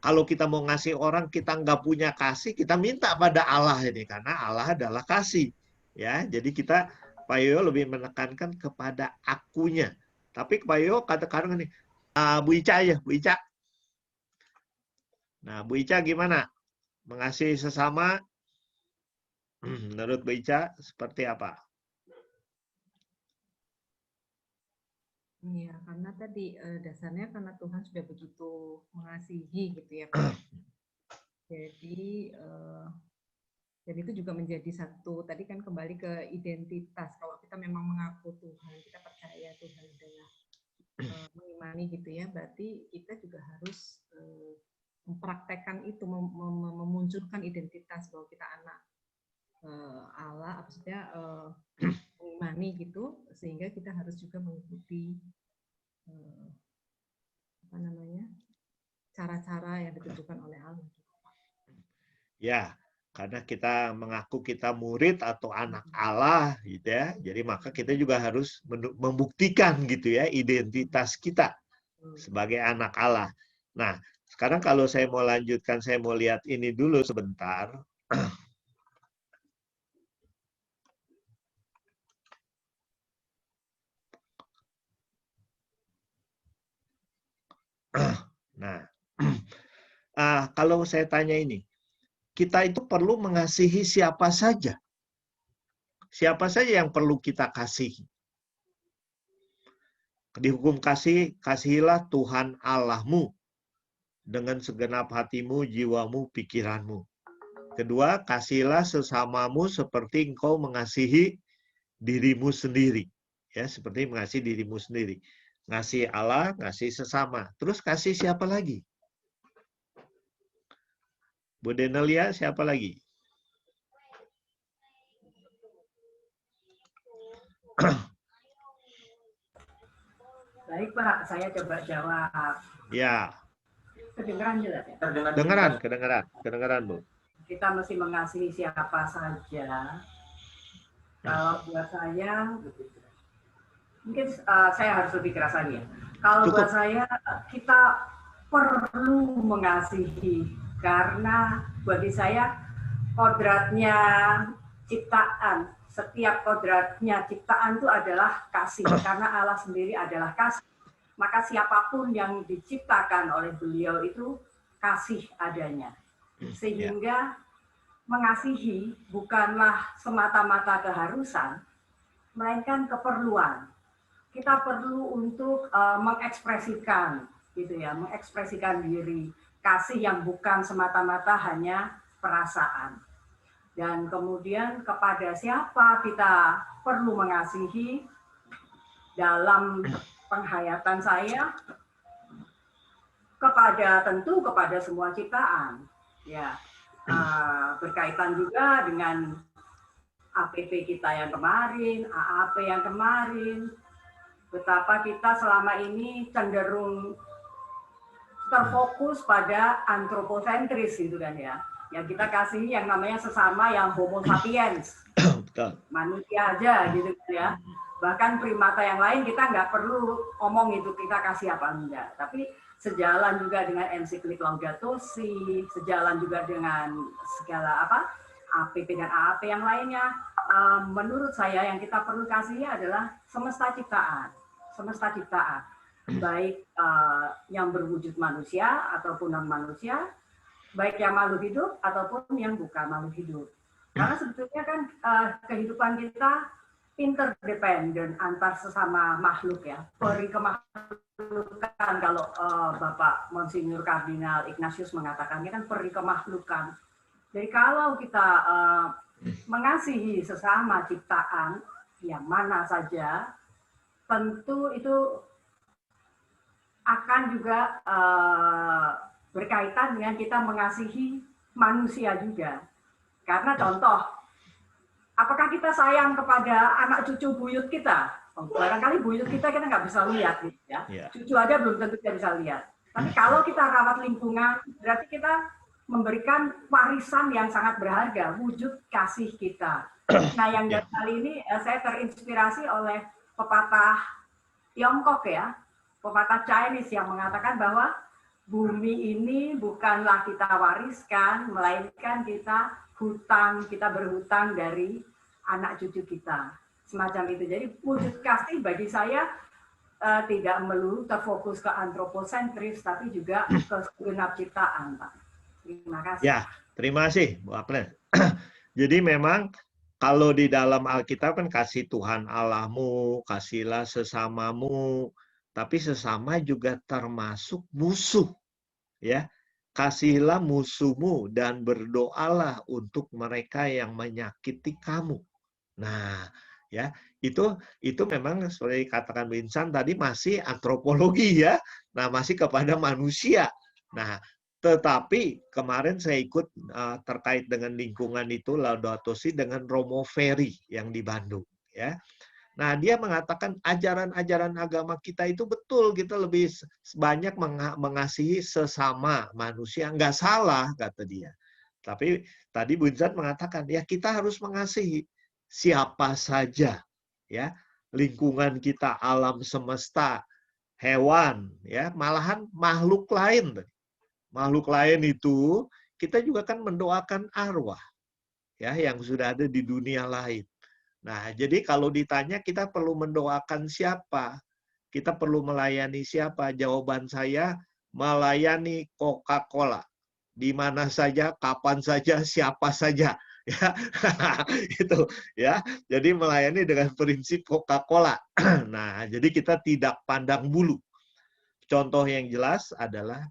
Kalau kita mau ngasih orang kita nggak punya kasih, kita minta pada Allah ini karena Allah adalah kasih ya. Jadi kita Pak Yo lebih menekankan kepada akunya. Tapi Pak Yo katakan ini Bu Ica aja, Bu Ica. Nah, Bu Ica gimana? Mengasihi sesama, menurut Bu Ica seperti apa? Iya, karena tadi dasarnya karena Tuhan sudah begitu mengasihi gitu ya Pak. Jadi dan itu juga menjadi satu, tadi kan kembali ke identitas. Kalau kita memang mengaku Tuhan, kita percaya Tuhan adalah mengimani gitu ya, berarti kita juga harus mempraktekkan itu, memunculkan identitas bahwa kita anak Allah, maksudnya mengimani gitu, sehingga kita harus juga mengikuti cara-cara yang ditentukan oleh Allah. Ya, karena kita mengaku kita murid atau anak Allah, gitu ya. Jadi maka kita juga harus membuktikan gitu ya identitas kita sebagai anak Allah. Nah, sekarang kalau saya mau lanjutkan, saya mau lihat ini dulu sebentar. Nah, kalau saya tanya ini, kita itu perlu mengasihi siapa saja. Siapa saja yang perlu kita kasihi. Di hukum kasih, kasihilah Tuhan Allahmu dengan segenap hatimu, jiwamu, pikiranmu. Kedua, kasihilah sesamamu seperti engkau mengasihi dirimu sendiri. Ya, seperti mengasihi dirimu sendiri. Ngasih Allah, ngasih sesama. Terus kasih siapa lagi? Bu Denelia, siapa lagi? Baik Pak, saya coba jawab. Ya. Kedengeran jelas ya? Kedengeran Bu. Kita mesti mengasihi siapa saja. Kalau buat saya, mungkin saya harus lebih keras lagi ya. Kalau buat saya, kita perlu mengasihi. Karena bagi saya, kodratnya ciptaan, setiap kodratnya ciptaan itu adalah kasih. Karena Allah sendiri adalah kasih. Maka siapapun yang diciptakan oleh beliau itu kasih adanya. Sehingga mengasihi bukanlah semata-mata keharusan, melainkan keperluan. Kita perlu untuk mengekspresikan, gitu ya, mengekspresikan diri. Kasih yang bukan semata-mata hanya perasaan. Dan kemudian kepada siapa kita perlu mengasihi dalam penghayatan saya, tentu kepada semua ciptaan. Ya, berkaitan juga dengan APP kita yang kemarin, AAP yang kemarin, betapa kita selama ini cenderung terfokus pada antroposentris gitu kan ya. Yang kita kasih yang namanya sesama yang homo sapiens, manusia aja gitu kan ya. Bahkan primata yang lain kita nggak perlu ngomong itu kita kasih apa enggak. Tapi sejalan juga dengan ensiklik Laudato Si, sejalan juga dengan segala APP dan AAP yang lainnya. Menurut saya yang kita perlu kasih adalah semesta ciptaan, baik yang berwujud manusia ataupun non manusia, baik yang makhluk hidup ataupun yang bukan makhluk hidup. Karena sebetulnya kan kehidupan kita interdependen antar sesama makhluk ya. Peri kemahlukan kalau Bapak Monsinyur Kardinal Ignatius mengatakannya kan peri kemahlukan. Jadi kalau kita mengasihi sesama ciptaan yang mana saja, tentu itu akan juga berkaitan dengan kita mengasihi manusia juga. Karena contoh, apakah kita sayang kepada anak cucu buyut kita? Barangkali buyut kita nggak bisa lihat, gitu ya. Cucu aja belum tentu kita bisa lihat. Tapi kalau kita rawat lingkungan, berarti kita memberikan warisan yang sangat berharga, wujud kasih kita. Nah, yang kali ini saya terinspirasi oleh pepatah Tiongkok ya, pepatah Chinese yang mengatakan bahwa bumi ini bukanlah kita wariskan, melainkan kita berhutang dari anak cucu kita. Semacam itu. Jadi wujud kasih bagi saya tidak melulu terfokus ke antroposentris, tapi juga ke segenap ciptaan, Pak. Terima kasih. Ya, terima kasih, Bu Agnes. Jadi memang kalau di dalam Alkitab kan kasih Tuhan Allahmu, kasihlah sesamamu, tapi sesama juga termasuk musuh. Ya, kasihilah musuhmu dan berdoalah untuk mereka yang menyakiti kamu. Nah, ya, itu memang seperti katakan Vincent tadi masih antropologi ya. Nah, masih kepada manusia. Nah, tetapi kemarin saya ikut terkait dengan lingkungan itu Laudato Si dengan Romo Ferry yang di Bandung ya. Nah, dia mengatakan ajaran-ajaran agama kita itu betul, kita lebih banyak mengasihi sesama manusia. Nggak salah, kata dia. Tapi tadi Bu Inzat mengatakan, ya kita harus mengasihi siapa saja. Ya, lingkungan kita, alam semesta, hewan, ya malahan makhluk lain. Makhluk lain itu, kita juga kan mendoakan arwah ya yang sudah ada di dunia lain. Nah, jadi kalau ditanya kita perlu mendoakan siapa? Kita perlu melayani siapa? Jawaban saya, melayani Coca-Cola. Di mana saja, kapan saja, siapa saja. Ya, itu ya. Jadi melayani dengan prinsip Coca-Cola. Nah, jadi kita tidak pandang bulu. Contoh yang jelas adalah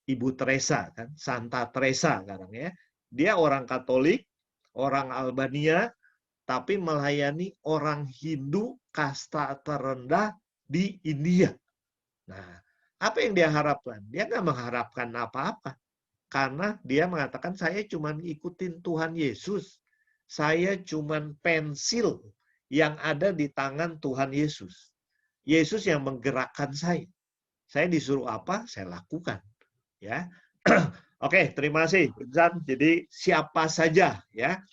Ibu Teresa, kan, Santa Teresa sekarang ya. Dia orang Katolik, orang Albania, tapi melayani orang Hindu kasta terendah di India. Nah, apa yang dia harapkan? Dia nggak mengharapkan apa-apa. Karena dia mengatakan, saya cuma ikutin Tuhan Yesus. Saya cuma pensil yang ada di tangan Tuhan Yesus. Yesus yang menggerakkan saya. Saya disuruh apa, saya lakukan. Ya, oke, terima kasih, Zan. Jadi siapa saja, ya,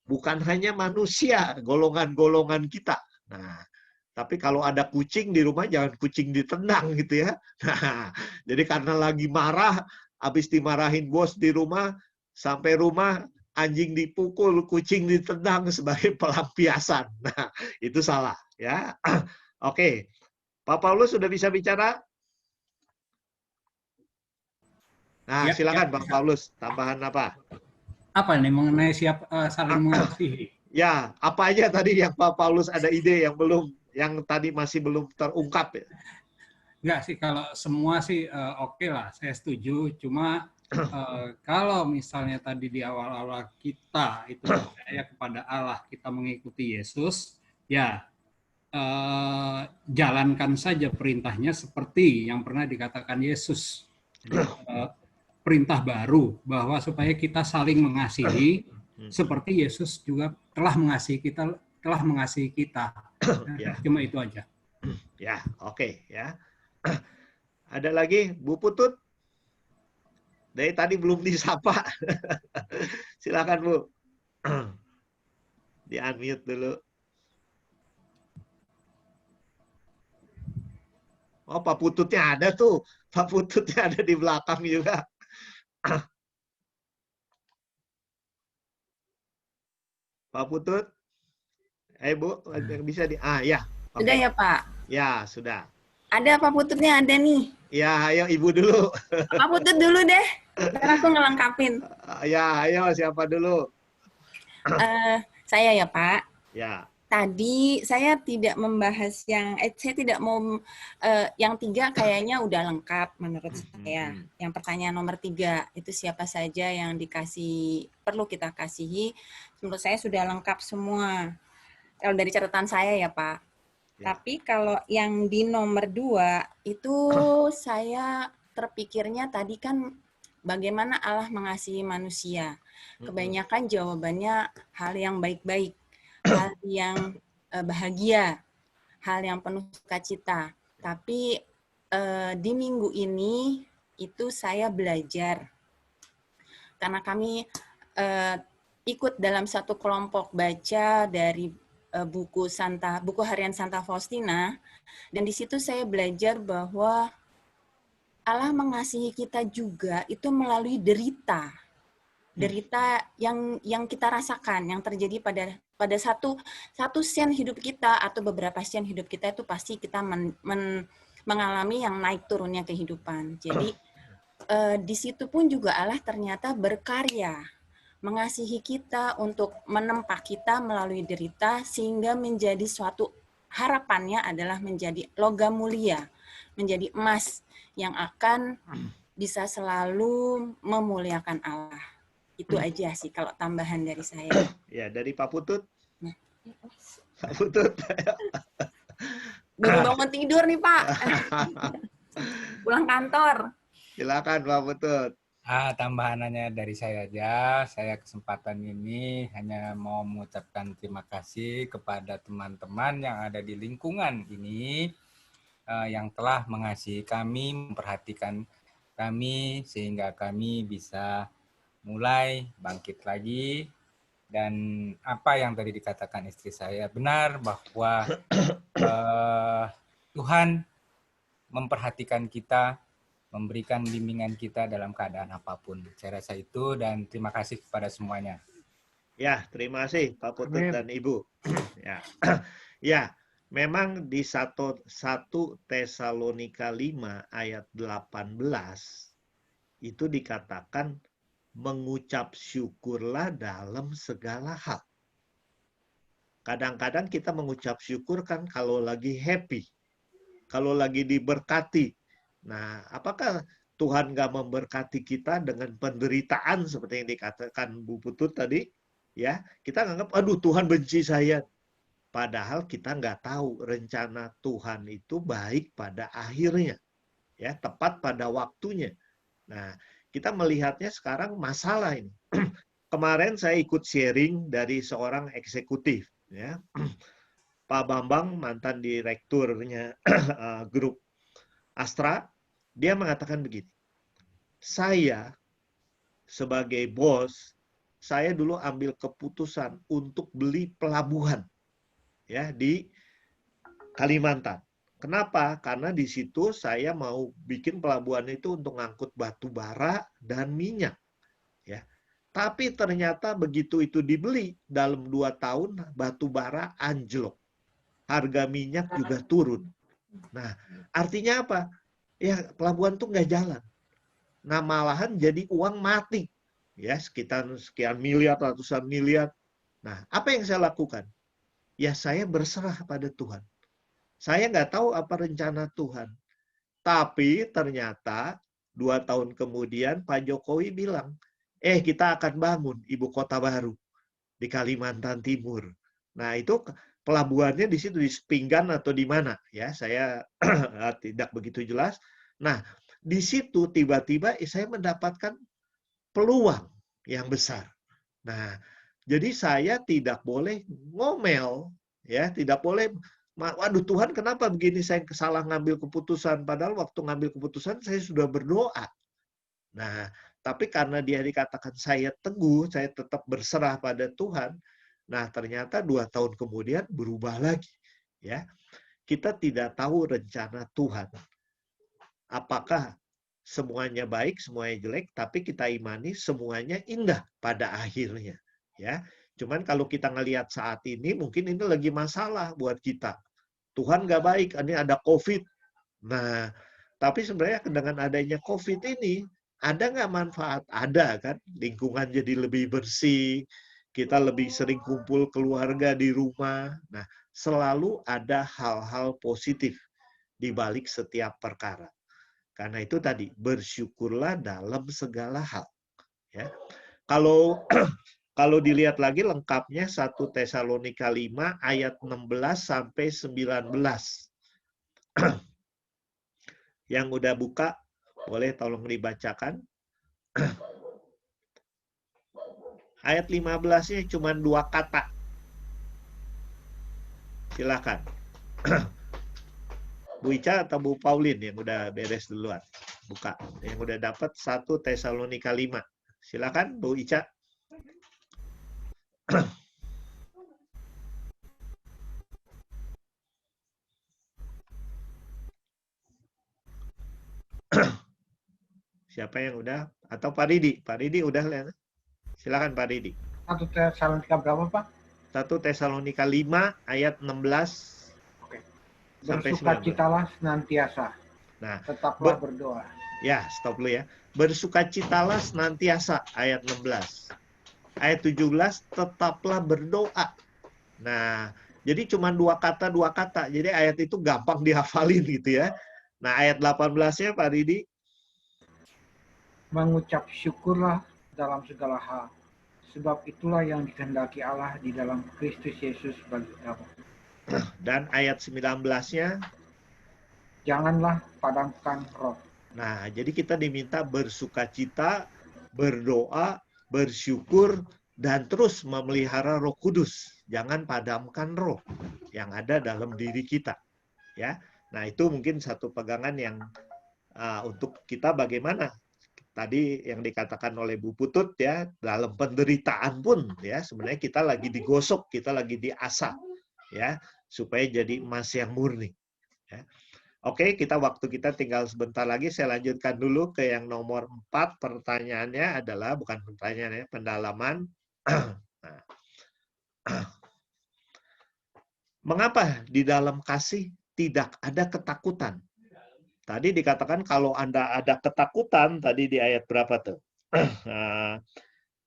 bukan hanya manusia, golongan-golongan kita. Nah, tapi kalau ada kucing di rumah, jangan kucing ditendang gitu ya. Nah, jadi karena lagi marah, habis dimarahin bos di rumah, sampai rumah anjing dipukul, kucing ditendang sebagai pelampiasan. Nah, itu salah ya. Oke. Pak Paulus sudah bisa bicara? Nah, silakan Pak Paulus, tambahan apa? Apa nih mengenai saling mengasihi? Ya, apa aja tadi yang Pak Paulus ada ide yang tadi masih belum terungkap ya? Enggak sih, kalau semua sih oke lah, saya setuju. Cuma kalau misalnya tadi di awal-awal kita itu percaya kepada Allah, kita mengikuti Yesus, ya jalankan saja perintahnya seperti yang pernah dikatakan Yesus. Jadi, perintah baru bahwa supaya kita saling mengasihi seperti Yesus juga telah mengasihi kita. Ya. Cuma itu aja. Ya, oke ya. Ada lagi, Bu Putut? Dari tadi belum disapa. Silakan Bu. Di-unmute dulu. Oh, Pak Pututnya ada tuh. Pak Pututnya ada di belakang juga. Pak Putut? Bu, bisa di... ya. Okay. Sudah ya, Pak? Ya, sudah. Ada Pak Pututnya, ada nih. Ya, ayo Ibu dulu. Pak Putut dulu deh. Ntar aku ngelengkapin. Ya, ayo siapa dulu? Saya ya, Pak. Ya. Tadi saya tidak membahas saya tidak mau yang 3 kayaknya udah lengkap menurut saya. Yang pertanyaan nomor 3 itu siapa saja yang perlu kita kasihi. Menurut saya sudah lengkap semua. Kalau dari catatan saya ya, Pak. Ya. Tapi kalau yang di nomor 2 itu saya terpikirnya tadi kan bagaimana Allah mengasihi manusia. Kebanyakan jawabannya hal yang baik-baik, hal yang bahagia, hal yang penuh sukacita. Tapi di minggu ini itu saya belajar karena kami ikut dalam satu kelompok baca dari buku harian Santa Faustina, dan di situ saya belajar bahwa Allah mengasihi kita juga itu melalui derita yang kita rasakan, yang terjadi pada satu sen hidup kita atau beberapa sen hidup kita itu pasti kita mengalami yang naik turunnya kehidupan. Jadi di situ pun juga Allah ternyata berkarya mengasihi kita untuk menempa kita melalui derita sehingga menjadi suatu harapannya adalah menjadi logam mulia, menjadi emas yang akan bisa selalu memuliakan Allah. Itu aja sih kalau tambahan dari saya. Ya, dari Pak Putut. Pak Putut. Baru bangun tidur nih, Pak. Pulang kantor. Silakan Pak Putut. Tambahannya dari saya aja. Saya kesempatan ini hanya mau mengucapkan terima kasih kepada teman-teman yang ada di lingkungan ini yang telah mengasihi kami, memperhatikan kami sehingga kami bisa mulai bangkit lagi. Dan apa yang tadi dikatakan istri saya benar bahwa Tuhan memperhatikan kita, memberikan bimbingan kita dalam keadaan apapun. Saya rasa itu, dan terima kasih kepada semuanya. Ya, terima kasih Pak Putut dan Ibu. Ya, ya, memang di 1 Tesalonika 5 ayat 18 itu dikatakan mengucap syukurlah dalam segala hal. Kadang-kadang kita mengucap syukur kan kalau lagi happy, kalau lagi diberkati. Nah, apakah Tuhan nggak memberkati kita dengan penderitaan seperti yang dikatakan Bu Putut tadi? Ya, kita nganggap, aduh Tuhan benci saya. Padahal kita nggak tahu rencana Tuhan itu baik pada akhirnya, ya, tepat pada waktunya. Nah, kita melihatnya sekarang masalah ini. Kemarin saya ikut sharing dari seorang eksekutif, ya, Pak Bambang, mantan direkturnya grup Astra, dia mengatakan begini, saya sebagai bos, saya dulu ambil keputusan untuk beli pelabuhan, ya, di Kalimantan. Kenapa? Karena di situ saya mau bikin pelabuhan itu untuk ngangkut batu bara dan minyak. Ya. Tapi ternyata begitu itu dibeli, dalam 2 tahun batu bara anjlok. Harga minyak juga turun. Nah, artinya apa? Ya, pelabuhan tuh nggak jalan. Nah, malahan jadi uang mati. Ya, sekitar sekian miliar, ratusan miliar. Nah, apa yang saya lakukan? Ya, saya berserah pada Tuhan. Saya nggak tahu apa rencana Tuhan. Tapi ternyata 2 tahun kemudian Pak Jokowi bilang, kita akan bangun ibu kota baru di Kalimantan Timur. Nah, itu pelabuhannya di situ, di Sepinggan atau di mana? Ya, saya tidak begitu jelas. Nah, di situ tiba-tiba saya mendapatkan peluang yang besar. Nah, jadi saya tidak boleh ngomel, ya, tidak boleh, waduh Tuhan kenapa begini, saya salah ngambil keputusan, padahal waktu ngambil keputusan saya sudah berdoa. Nah, tapi karena dia dikatakan saya teguh, saya tetap berserah pada Tuhan. Nah, ternyata 2 tahun kemudian berubah lagi, ya. Kita tidak tahu rencana Tuhan. Apakah semuanya baik, semuanya jelek, tapi kita imani semuanya indah pada akhirnya, ya. Cuman kalau kita ngelihat saat ini, mungkin ini lagi masalah buat kita. Tuhan nggak baik, ini ada COVID. Nah, tapi sebenarnya dengan adanya COVID ini, ada nggak manfaat? Ada kan, lingkungan jadi lebih bersih, kita lebih sering kumpul keluarga di rumah. Nah, selalu ada hal-hal positif di balik setiap perkara. Karena itu tadi, bersyukurlah dalam segala hal. Ya. Kalau dilihat lagi lengkapnya 1 Tesalonika 5 ayat 16 sampai 19. Yang udah buka, boleh tolong dibacakan. Ayat 15-nya cuma 2 kata. Silakan. Bu Ica atau Bu Paulin yang udah beres duluan. Buka. Yang udah dapat 1 Tesalonika 5. Silakan Bu Ica. Siapa yang udah? Atau Pak Ridi? Pak Ridi udah lihat? Silakan Pak Ridi. 1 Tesalonika berapa, Pak? 1 Tesalonika 5 ayat 16 sampai 19. Bersukacitalah senantiasa. Nah, tetaplah berdoa. Ya, stop dulu ya. Bersukacitalah senantiasa ayat 16. Ayat 17 tetaplah berdoa. Nah, jadi cuma 2 kata. Jadi ayat itu gampang dihafalin gitu ya. Nah, ayat 18-nya Pak Ridi. Mengucap syukurlah dalam segala hal. Sebab itulah yang dikehendaki Allah di dalam Kristus Yesus bagi kamu. Dan ayat 19-nya. Janganlah padamkan roh. Nah, jadi kita diminta bersukacita, berdoa, bersyukur, dan terus memelihara Roh Kudus. Jangan padamkan roh yang ada dalam diri kita. Ya, nah itu mungkin satu pegangan yang untuk kita bagaimana. Tadi yang dikatakan oleh Bu Putut ya, dalam penderitaan pun ya sebenarnya kita lagi digosok, kita lagi diasah ya supaya jadi emas yang murni. Ya. Oke, waktu kita tinggal sebentar lagi. Saya lanjutkan dulu ke yang nomor 4. Pertanyaannya adalah, bukan pertanyaannya, pendalaman. Nah. Mengapa di dalam kasih tidak ada ketakutan? Tadi dikatakan kalau Anda ada ketakutan, tadi di ayat berapa tuh?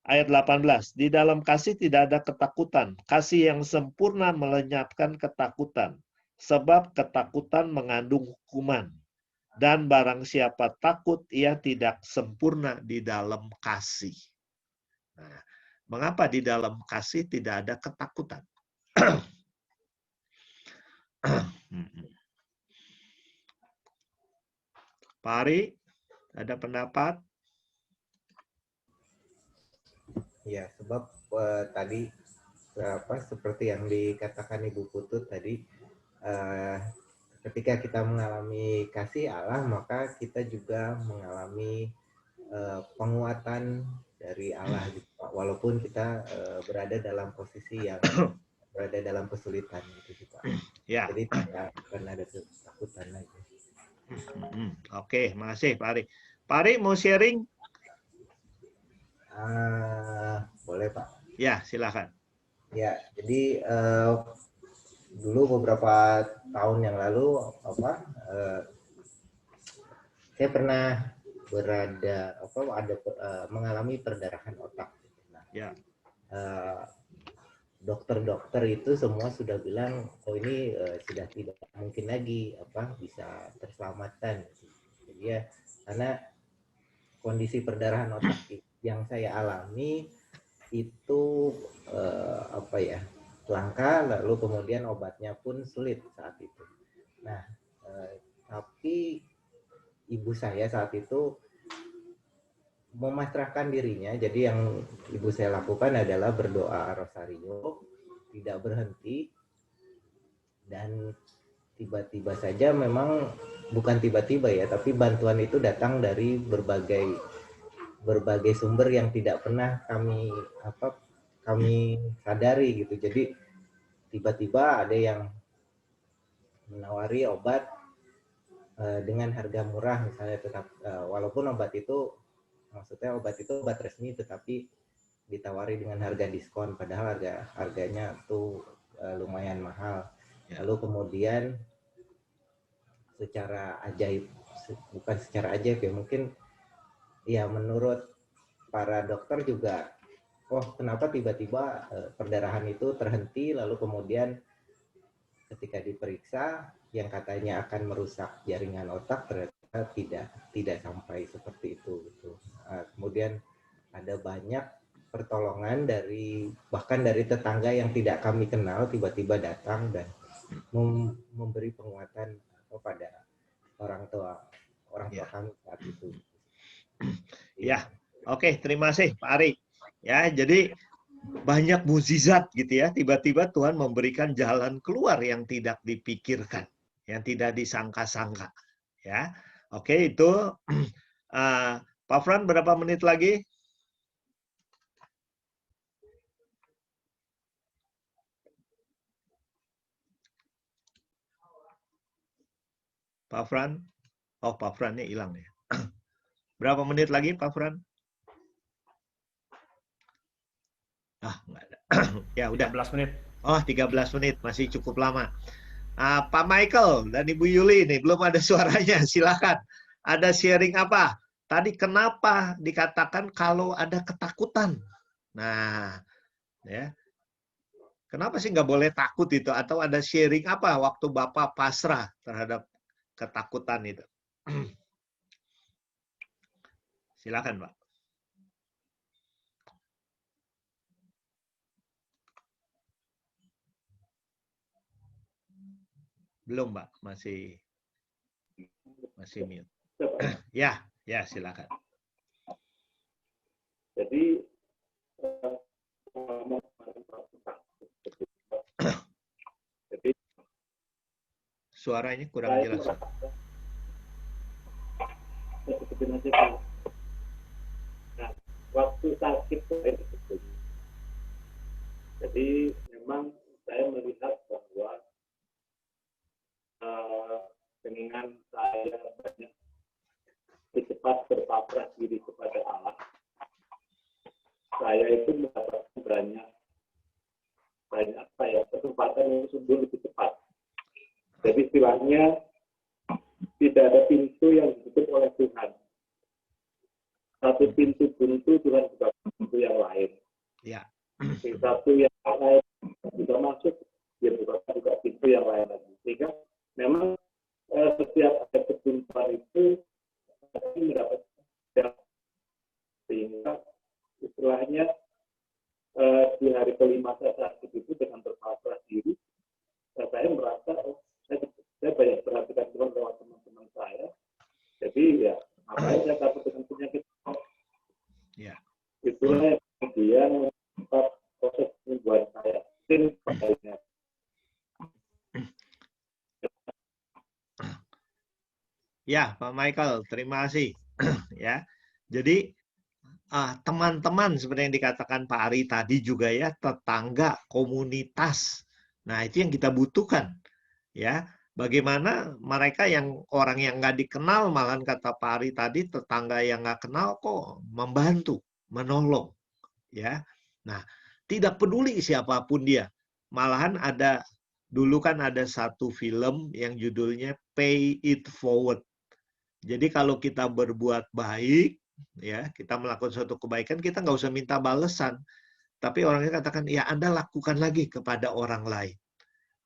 Ayat 18, di dalam kasih tidak ada ketakutan. Kasih yang sempurna melenyapkan ketakutan, sebab ketakutan mengandung hukuman. Dan barang siapa takut, ia tidak sempurna di dalam kasih. Nah, mengapa di dalam kasih tidak ada ketakutan? Pak Ari, ada pendapat? Ya, sebab tadi seperti yang dikatakan Ibu Putut tadi, ketika kita mengalami kasih Allah, maka kita juga mengalami penguatan dari Allah, gitu, Pak. Walaupun kita berada dalam posisi yang berada dalam kesulitan, gitu, Pak. Ya. Jadi tidak akan ada ketakutan lagi. Oke, makasih Pak Ari. Pak Ari mau sharing? Boleh Pak. Ya, silakan. Ya, jadi dulu beberapa tahun yang lalu saya pernah mengalami perdarahan otak. Nah, ya. Dokter-dokter itu semua sudah bilang, oh ini sudah tidak mungkin lagi bisa terselamatkan. Jadi ya, karena kondisi perdarahan otak yang saya alami itu langka, lalu kemudian obatnya pun sulit saat itu. Nah, tapi ibu saya saat itu memasrahkan dirinya. Jadi yang ibu saya lakukan adalah berdoa rosario, tidak berhenti, dan tiba-tiba saja, memang bukan tiba-tiba ya, tapi bantuan itu datang dari berbagai sumber yang tidak pernah kami sadari gitu. Jadi tiba-tiba ada yang menawari obat dengan harga murah misalnya, tetap walaupun obat itu obat resmi, tetapi ditawari dengan harga diskon, padahal harganya tuh lumayan mahal. Lalu kemudian secara ajaib, bukan secara ajaib ya, mungkin ya menurut para dokter juga, oh kenapa tiba-tiba perdarahan itu terhenti, lalu kemudian ketika diperiksa yang katanya akan merusak jaringan otak ternyata tidak sampai seperti itu gitu. Kemudian ada banyak pertolongan bahkan dari tetangga yang tidak kami kenal, tiba-tiba datang dan memberi penguatan kepada orang tua kami saat itu. Ya, oke, terima kasih Pak Ari. Ya, jadi banyak mukjizat gitu ya. Tiba-tiba Tuhan memberikan jalan keluar yang tidak dipikirkan, yang tidak disangka-sangka. Ya, oke, itu Pak Fran, berapa menit lagi? Pak Fran? Oh, Pak Frannya hilang ya. Berapa menit lagi, Pak Fran? Nggak ada. Ya, udah. 13 menit. Oh, 13 menit. Masih cukup lama. Pak Michael dan Ibu Yuli ini belum ada suaranya. Silakan. Ada sharing apa? Tadi kenapa dikatakan kalau ada ketakutan? Nah, ya. Kenapa sih nggak boleh takut itu? Atau ada sharing apa waktu Bapak pasrah terhadap ketakutan itu? Silakan, Pak. Belum, Pak. Masih mute. Ya, silakan. Jadi suaranya kurang jelas. Nah, waktu sakit jadi memang saya melihat bahwa dengan saya banyak cepat berpasrah diri kepada Allah, saya itu mendapatkan banyak kesempatan yang sembuh lebih cepat. Jadi istilahnya tidak ada pintu yang ditutup oleh Tuhan. satu pintu buntu, Tuhan buka pintu yang lain. Ya. Di satu yang lain juga masuk, dia buka pintu yang lain lagi. Sehingga memang setiap ada kebuntuan itu pasti mendapatkan, sehingga istilahnya di hari kelima saya sakit itu dengan berpasrah diri, saya merasa saya banyak perhatikan Tuhan lewat teman-teman saya. Jadi ya apa yang saya dapat dengan penyakit ya. Itulah yang kemudian membuat proses penyembuhan saya. Mungkin baiknya. Ya, Pak Michael, terima kasih. Ya, jadi teman-teman seperti yang dikatakan Pak Ari tadi juga ya, tetangga, komunitas. Nah, itu yang kita butuhkan. Ya, bagaimana mereka yang orang yang nggak dikenal, malahan kata Pak Ari tadi, tetangga yang nggak kenal kok membantu, menolong. Ya, nah, tidak peduli siapapun dia. Malahan dulu kan ada satu film yang judulnya Pay It Forward. Jadi kalau kita berbuat baik, ya kita melakukan suatu kebaikan, kita nggak usah minta balasan. Tapi orangnya katakan, ya Anda lakukan lagi kepada orang lain.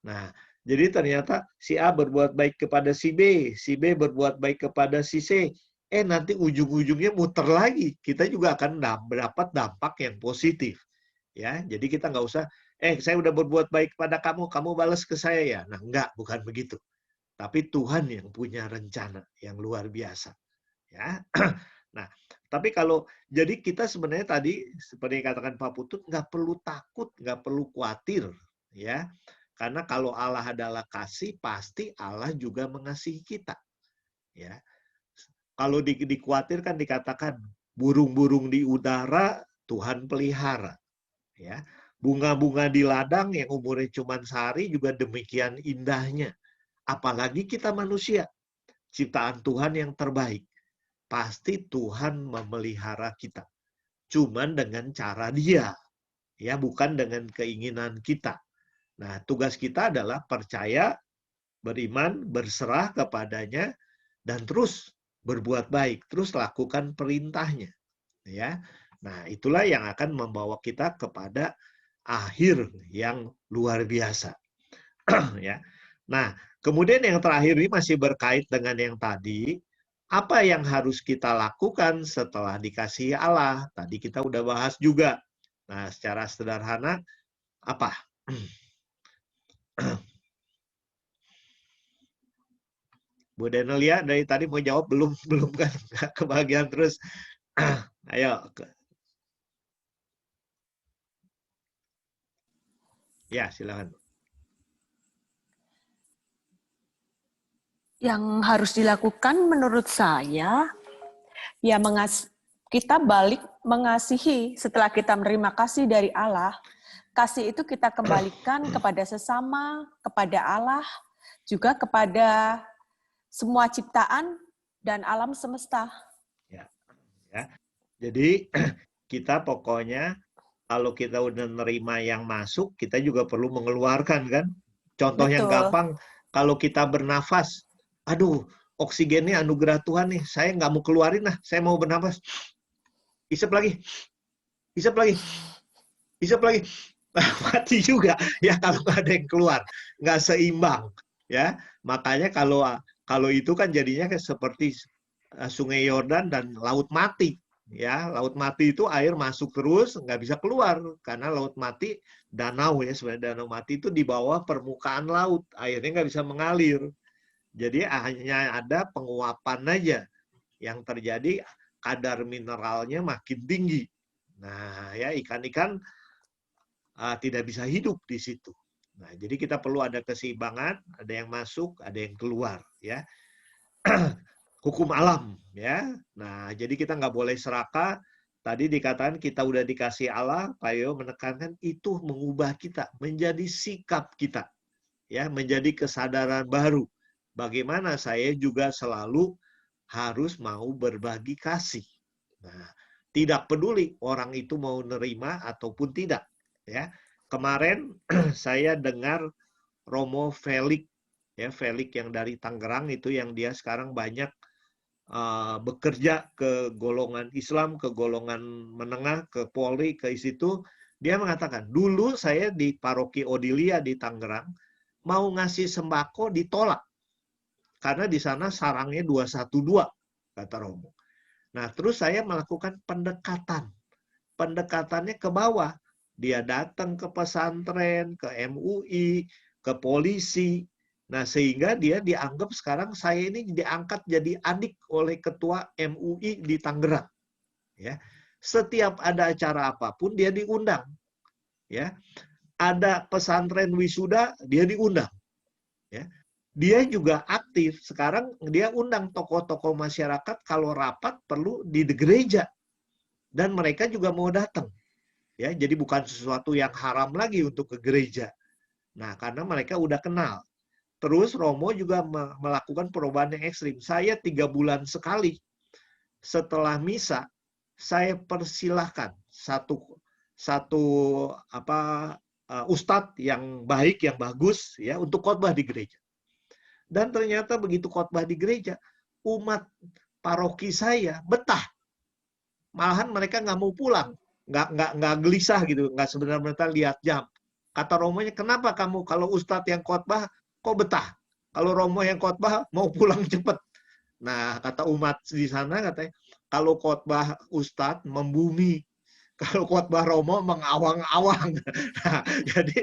Nah, jadi ternyata si A berbuat baik kepada si B berbuat baik kepada si C. Nanti ujung-ujungnya muter lagi. Kita juga akan mendapat dampak yang positif. Ya, jadi kita nggak usah, saya udah berbuat baik kepada kamu, kamu balas ke saya ya. Nah, enggak, bukan begitu. Tapi Tuhan yang punya rencana yang luar biasa. Ya. Nah, tapi jadi kita sebenarnya tadi seperti yang katakan Pak Putut, nggak perlu takut, nggak perlu khawatir, ya. Karena kalau Allah adalah kasih, pasti Allah juga mengasihi kita. Ya. Kalau dikhawatirkan dikatakan burung-burung di udara Tuhan pelihara. Ya. Bunga-bunga di ladang yang umurnya cuma sehari juga demikian indahnya. Apalagi kita manusia, ciptaan Tuhan yang terbaik. Pasti Tuhan memelihara kita. Cuman dengan cara Dia, ya, bukan dengan keinginan kita. Nah, tugas kita adalah percaya, beriman, berserah kepadanya, dan terus berbuat baik, terus lakukan perintahnya. Ya, nah itulah yang akan membawa kita kepada akhir yang luar biasa. Ya, nah. Kemudian yang terakhir ini masih berkait dengan yang tadi, apa yang harus kita lakukan setelah dikasihi Allah? Tadi kita udah bahas juga. Nah, secara sederhana, apa? Bu Denelia dari tadi mau jawab belum kan? Nggak kebagian terus. Ayo. Ya, silakan. Yang harus dilakukan menurut saya, ya kita balik mengasihi setelah kita menerima kasih dari Allah. Kasih itu kita kembalikan kepada sesama, kepada Allah, juga kepada semua ciptaan dan alam semesta. Ya. Jadi kita pokoknya kalau kita udah nerima yang masuk, kita juga perlu mengeluarkan kan. Contoh yang gampang, kalau kita bernafas, aduh, oksigennya anugerah Tuhan nih, saya nggak mau keluarin lah, saya mau bernafas. Isep lagi, isep lagi, isep lagi. Mati juga ya kalau nggak ada yang keluar, nggak seimbang. Ya, makanya kalau itu kan jadinya seperti Sungai Yordan dan Laut Mati. Ya, Laut Mati itu air masuk terus, nggak bisa keluar karena Laut Mati, danau ya sebenarnya, danau mati itu di bawah permukaan laut, airnya nggak bisa mengalir. Jadi hanya ada penguapan aja yang terjadi, kadar mineralnya makin tinggi. Nah, ya ikan-ikan tidak bisa hidup di situ. Nah, jadi kita perlu ada keseimbangan, ada yang masuk, ada yang keluar, ya. Hukum alam, ya. Nah, jadi kita nggak boleh serakah. Tadi dikatakan kita udah dikasih Allah, Pak Yo menekankan itu mengubah kita menjadi sikap kita, ya, menjadi kesadaran baru. Bagaimana saya juga selalu harus mau berbagi kasih. Nah, tidak peduli orang itu mau nerima ataupun tidak. Ya, kemarin saya dengar Romo Felix, ya Felix yang dari Tangerang itu yang dia sekarang banyak bekerja ke golongan Islam, ke golongan menengah, ke Polri, ke situ, dia mengatakan, dulu saya di Paroki Odilia di Tangerang, mau ngasih sembako ditolak. Karena di sana sarangnya 212, kata Romo. Nah, terus saya melakukan pendekatan. Pendekatannya ke bawah. Dia datang ke pesantren, ke MUI, ke polisi. Nah, sehingga dia dianggap sekarang saya ini diangkat jadi adik oleh ketua MUI di Tangerang. Ya. Setiap ada acara apapun dia diundang. Ya. Ada pesantren wisuda, dia diundang. Ya. Dia juga aktif. Sekarang dia undang tokoh-tokoh masyarakat kalau rapat perlu di gereja. Dan mereka juga mau datang. Ya, jadi bukan sesuatu yang haram lagi untuk ke gereja. Nah, karena mereka udah kenal. Terus Romo juga melakukan perubahan yang ekstrim. Saya 3 bulan sekali setelah misa, saya persilahkan satu ustadz yang baik, yang bagus, ya, untuk khotbah di gereja. Dan ternyata begitu khotbah di gereja, umat paroki saya betah. Malahan mereka nggak mau pulang, nggak gelisah gitu, nggak sebenarnya lihat jam. Kata Romonya, kenapa kamu kalau ustadz yang khotbah kok betah? Kalau Romo yang khotbah mau pulang cepet. Nah, kata umat di sana katanya, kalau khotbah ustadz membumi, kalau khotbah Romo mengawang-awang. Nah, jadi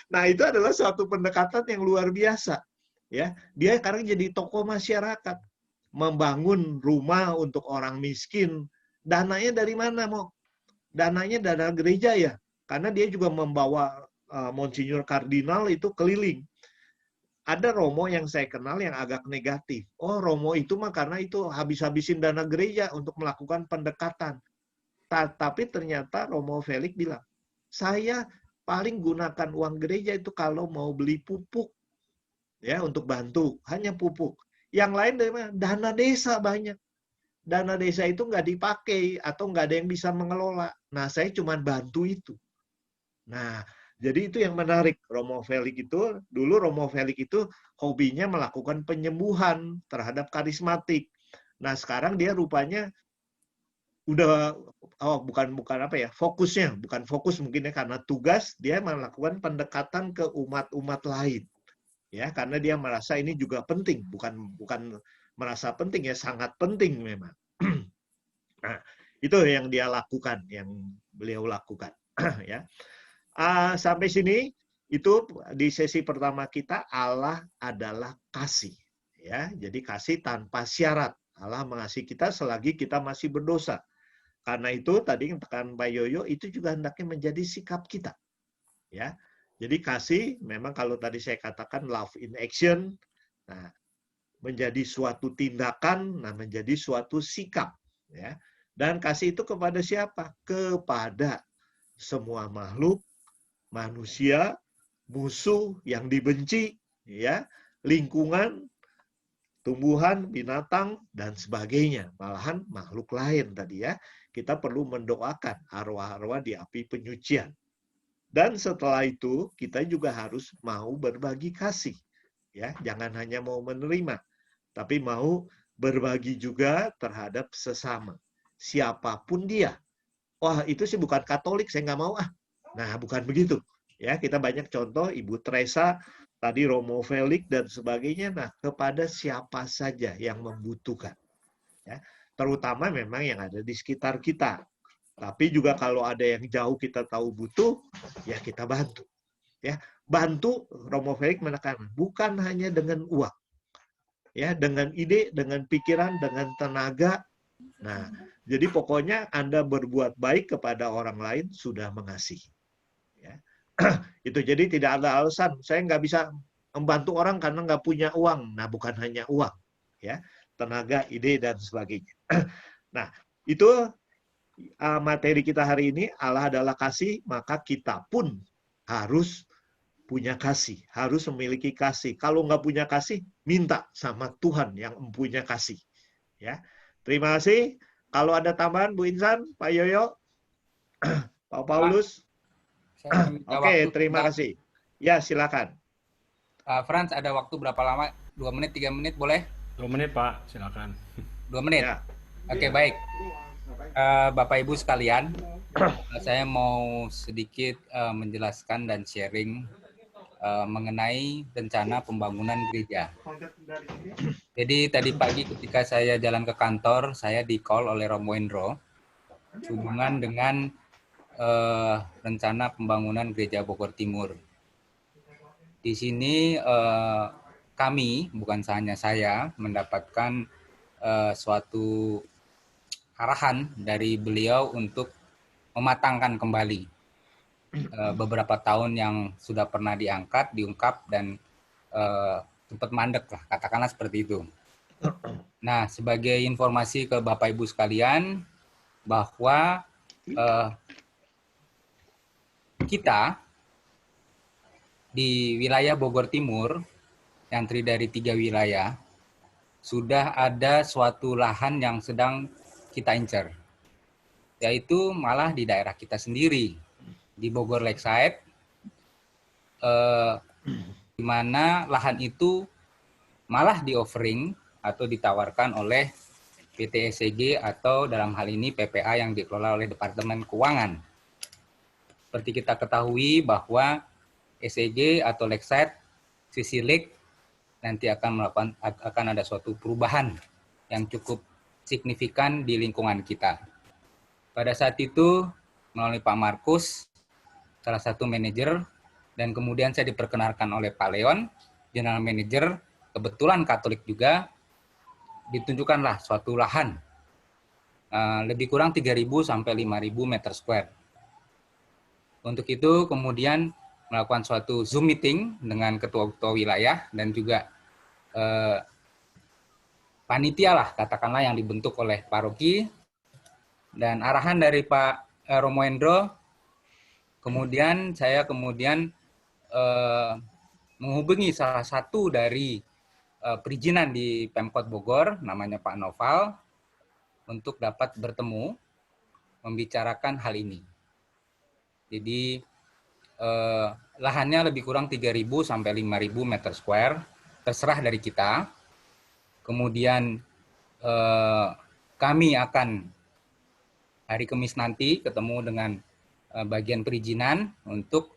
nah itu adalah suatu pendekatan yang luar biasa. Ya, dia sekarang jadi tokoh masyarakat, membangun rumah untuk orang miskin. Dananya dari mana, Mo? Dananya dari gereja ya, karena dia juga membawa Monsinyur Kardinal itu keliling. Ada Romo yang saya kenal yang agak negatif. Oh, Romo itu mah karena itu habis-habisin dana gereja untuk melakukan pendekatan. Tapi ternyata Romo Felix bilang, saya paling gunakan uang gereja itu kalau mau beli pupuk. Ya, untuk bantu, hanya pupuk. Yang lain dari mana? Dana desa banyak. Dana desa itu nggak dipakai atau nggak ada yang bisa mengelola. Nah, saya cuma bantu itu. Nah, jadi itu yang menarik. Romo Felix itu, dulu Romo Felix itu hobinya melakukan penyembuhan terhadap karismatik. Nah, sekarang dia rupanya udah bukan apa ya, fokusnya, bukan fokus mungkin ya karena tugas, dia melakukan pendekatan ke umat-umat lain. Ya, karena dia merasa ini juga penting, bukan merasa penting ya, sangat penting memang. Nah, itu yang dia lakukan, yang beliau lakukan. Ya. Sampai sini itu di sesi pertama kita, Allah adalah kasih. Ya, jadi kasih tanpa syarat. Allah mengasihi kita selagi kita masih berdosa. Karena itu tadi yang tekan Pak Yoyo itu juga hendaknya menjadi sikap kita. Ya. Jadi kasih memang kalau tadi saya katakan love in action, nah menjadi suatu tindakan, nah menjadi suatu sikap, ya. Dan kasih itu kepada siapa? Kepada semua makhluk, manusia, musuh yang dibenci, ya, lingkungan, tumbuhan, binatang dan sebagainya, malahan makhluk lain tadi ya. Kita perlu mendoakan arwah-arwah di api penyucian. Dan setelah itu kita juga harus mau berbagi kasih, ya, jangan hanya mau menerima, tapi mau berbagi juga terhadap sesama, siapapun dia. Wah itu sih bukan Katolik, saya nggak mau ah. Nah bukan begitu, ya kita banyak contoh Ibu Teresa, tadi Romo Felix dan sebagainya. Nah kepada siapa saja yang membutuhkan, ya, terutama memang yang ada di sekitar kita. Tapi juga kalau ada yang jauh kita tahu butuh, ya kita bantu. Ya, bantu, Romo Felix menekan, bukan hanya dengan uang. Ya, dengan ide, dengan pikiran, dengan tenaga. Nah, jadi pokoknya Anda berbuat baik kepada orang lain sudah mengasihi. Ya. Itu jadi tidak ada alasan, saya nggak bisa membantu orang karena nggak punya uang. Nah, bukan hanya uang. Ya, tenaga, ide, dan sebagainya. Nah, itu materi kita hari ini, Allah adalah kasih, maka kita pun harus punya kasih, harus memiliki kasih. Kalau nggak punya kasih, minta sama Tuhan yang mempunyai kasih. Ya, terima kasih. Kalau ada tambahan, Bu Insan, Pak Yoyo, Pak Paulus. Oke, terima kasih. Ya, silakan. Franz, ada waktu berapa lama? 2 menit, 3 menit boleh? 2 menit Pak, silakan. 2 menit? Ya. Oke, baik. Bapak Ibu sekalian, saya mau sedikit menjelaskan dan sharing mengenai rencana pembangunan gereja. Jadi tadi pagi ketika saya jalan ke kantor, saya di-call oleh Romo Endro hubungan dengan rencana pembangunan gereja Bogor Timur. Di sini kami, bukan hanya saya, mendapatkan suatu arahan dari beliau untuk mematangkan kembali beberapa tahun yang sudah pernah diungkap dan sempat mandek lah, katakanlah seperti itu. Nah, sebagai informasi ke Bapak Ibu sekalian, bahwa kita di wilayah Bogor Timur, yang terdiri dari 3 wilayah, sudah ada suatu lahan yang sedang kita incar, yaitu malah di daerah kita sendiri, di Bogor Lakeside, di mana lahan itu malah di-offering atau ditawarkan oleh PT SCG atau dalam hal ini PPA yang dikelola oleh Departemen Keuangan. Seperti kita ketahui bahwa SCG atau Lakeside Sisi Lake nanti akan ada suatu perubahan yang cukup signifikan di lingkungan kita. Pada saat itu melalui Pak Markus, salah satu manajer, dan kemudian saya diperkenalkan oleh Pak Leon, General Manager, kebetulan Katolik juga, ditunjukkanlah suatu lahan lebih kurang 3.000 sampai 5.000 meter square. Untuk itu kemudian melakukan suatu Zoom meeting dengan ketua-ketua wilayah dan juga panitia lah, katakanlah, yang dibentuk oleh paroki, dan arahan dari Pak Romo Endro. Kemudian saya menghubungi salah satu dari perizinan di Pemkot Bogor, namanya Pak Noval, untuk dapat bertemu membicarakan hal ini. Jadi lahannya lebih kurang 3.000 sampai 5.000 meter square, terserah dari kita. Kemudian kami akan hari Kamis nanti ketemu dengan bagian perizinan untuk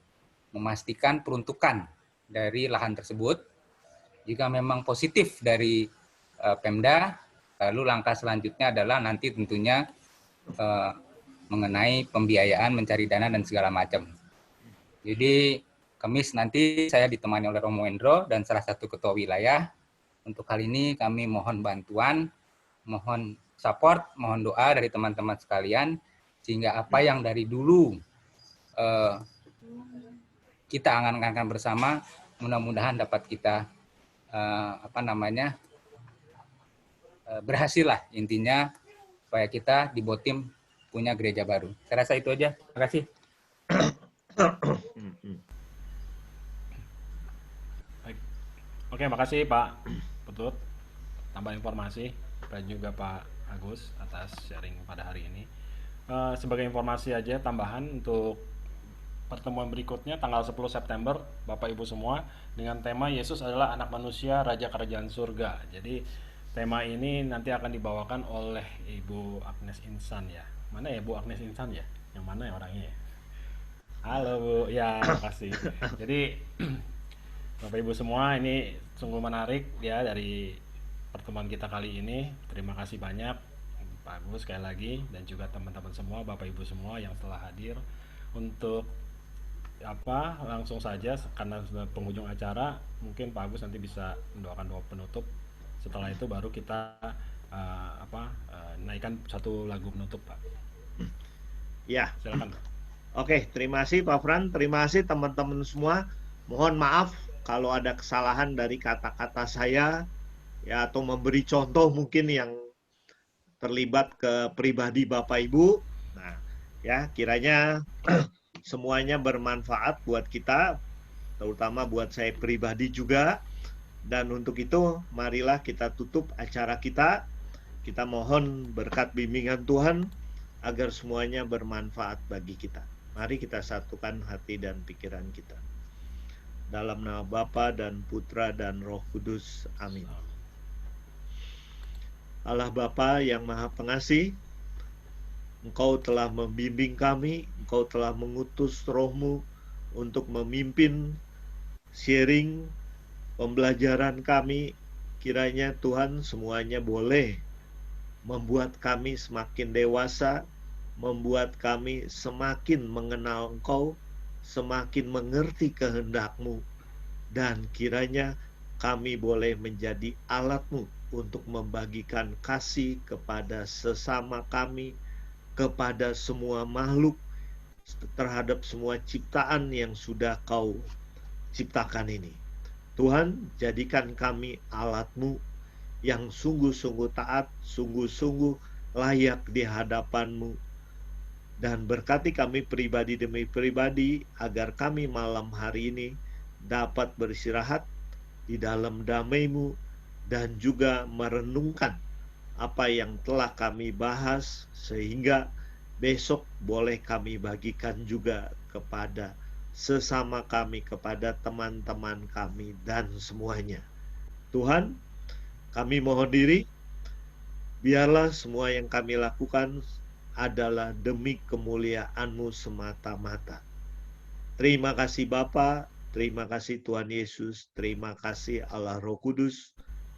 memastikan peruntukan dari lahan tersebut. Jika memang positif dari Pemda, lalu langkah selanjutnya adalah nanti tentunya mengenai pembiayaan, mencari dana dan segala macam. Jadi Kamis nanti saya ditemani oleh Romo Endro dan salah satu ketua wilayah. Untuk kali ini kami mohon bantuan, mohon support, mohon doa dari teman-teman sekalian, sehingga apa yang dari dulu kita angan-angankan bersama, mudah-mudahan dapat kita berhasil lah, intinya supaya kita di Botim punya gereja baru. Saya rasa itu aja. Terima kasih. Baik. Oke, makasih Pak Putut, tambah informasi, dan juga Pak Agus atas sharing pada hari ini. Sebagai informasi aja tambahan untuk pertemuan berikutnya tanggal 10 September, Bapak Ibu semua, dengan tema Yesus adalah anak manusia, Raja Kerajaan Surga. Jadi tema ini nanti akan dibawakan oleh Ibu Agnes Insan ya. Mana ya Bu Agnes Insan ya? Yang mana ya orangnya ya? Halo Bu, ya makasih. Jadi Bapak Ibu semua, ini sungguh menarik ya dari pertemuan kita kali ini. Terima kasih banyak Pak Agus sekali lagi, dan juga teman-teman semua, Bapak Ibu semua yang telah hadir. Untuk langsung saja karena sudah penghujung acara, mungkin Pak Agus nanti bisa mendoakan doa penutup. Setelah itu baru kita naikkan satu lagu penutup, Pak. Ya. Silakan. Oke, terima kasih Pak Fran, terima kasih teman-teman semua. Mohon maaf kalau ada kesalahan dari kata-kata saya ya, atau memberi contoh mungkin yang terlibat ke pribadi Bapak Ibu. Nah, ya kiranya semuanya bermanfaat buat kita, terutama buat saya pribadi juga. Dan untuk itu, marilah kita tutup acara kita. Kita mohon berkat bimbingan Tuhan agar semuanya bermanfaat bagi kita. Mari kita satukan hati dan pikiran kita. Dalam nama Bapa dan Putra dan Roh Kudus. Amin. Allah Bapa yang Maha Pengasih, Engkau telah membimbing kami, Engkau telah mengutus Roh-Mu untuk memimpin sharing pembelajaran kami. Kiranya Tuhan semuanya boleh membuat kami semakin dewasa, membuat kami semakin mengenal Engkau, semakin mengerti kehendak-Mu, dan kiranya kami boleh menjadi alat-Mu untuk membagikan kasih kepada sesama kami, kepada semua makhluk, terhadap semua ciptaan yang sudah Kau ciptakan ini. Tuhan, jadikan kami alat-Mu yang sungguh-sungguh taat, sungguh-sungguh layak di hadapan-Mu. Dan berkati kami pribadi demi pribadi, agar kami malam hari ini dapat beristirahat di dalam damai-Mu, dan juga merenungkan apa yang telah kami bahas, sehingga besok boleh kami bagikan juga kepada sesama kami, kepada teman-teman kami, dan semuanya. Tuhan, kami mohon diri, biarlah semua yang kami lakukan adalah demi kemuliaan-Mu semata-mata. Terima kasih Bapa, terima kasih Tuhan Yesus, terima kasih Allah Roh Kudus.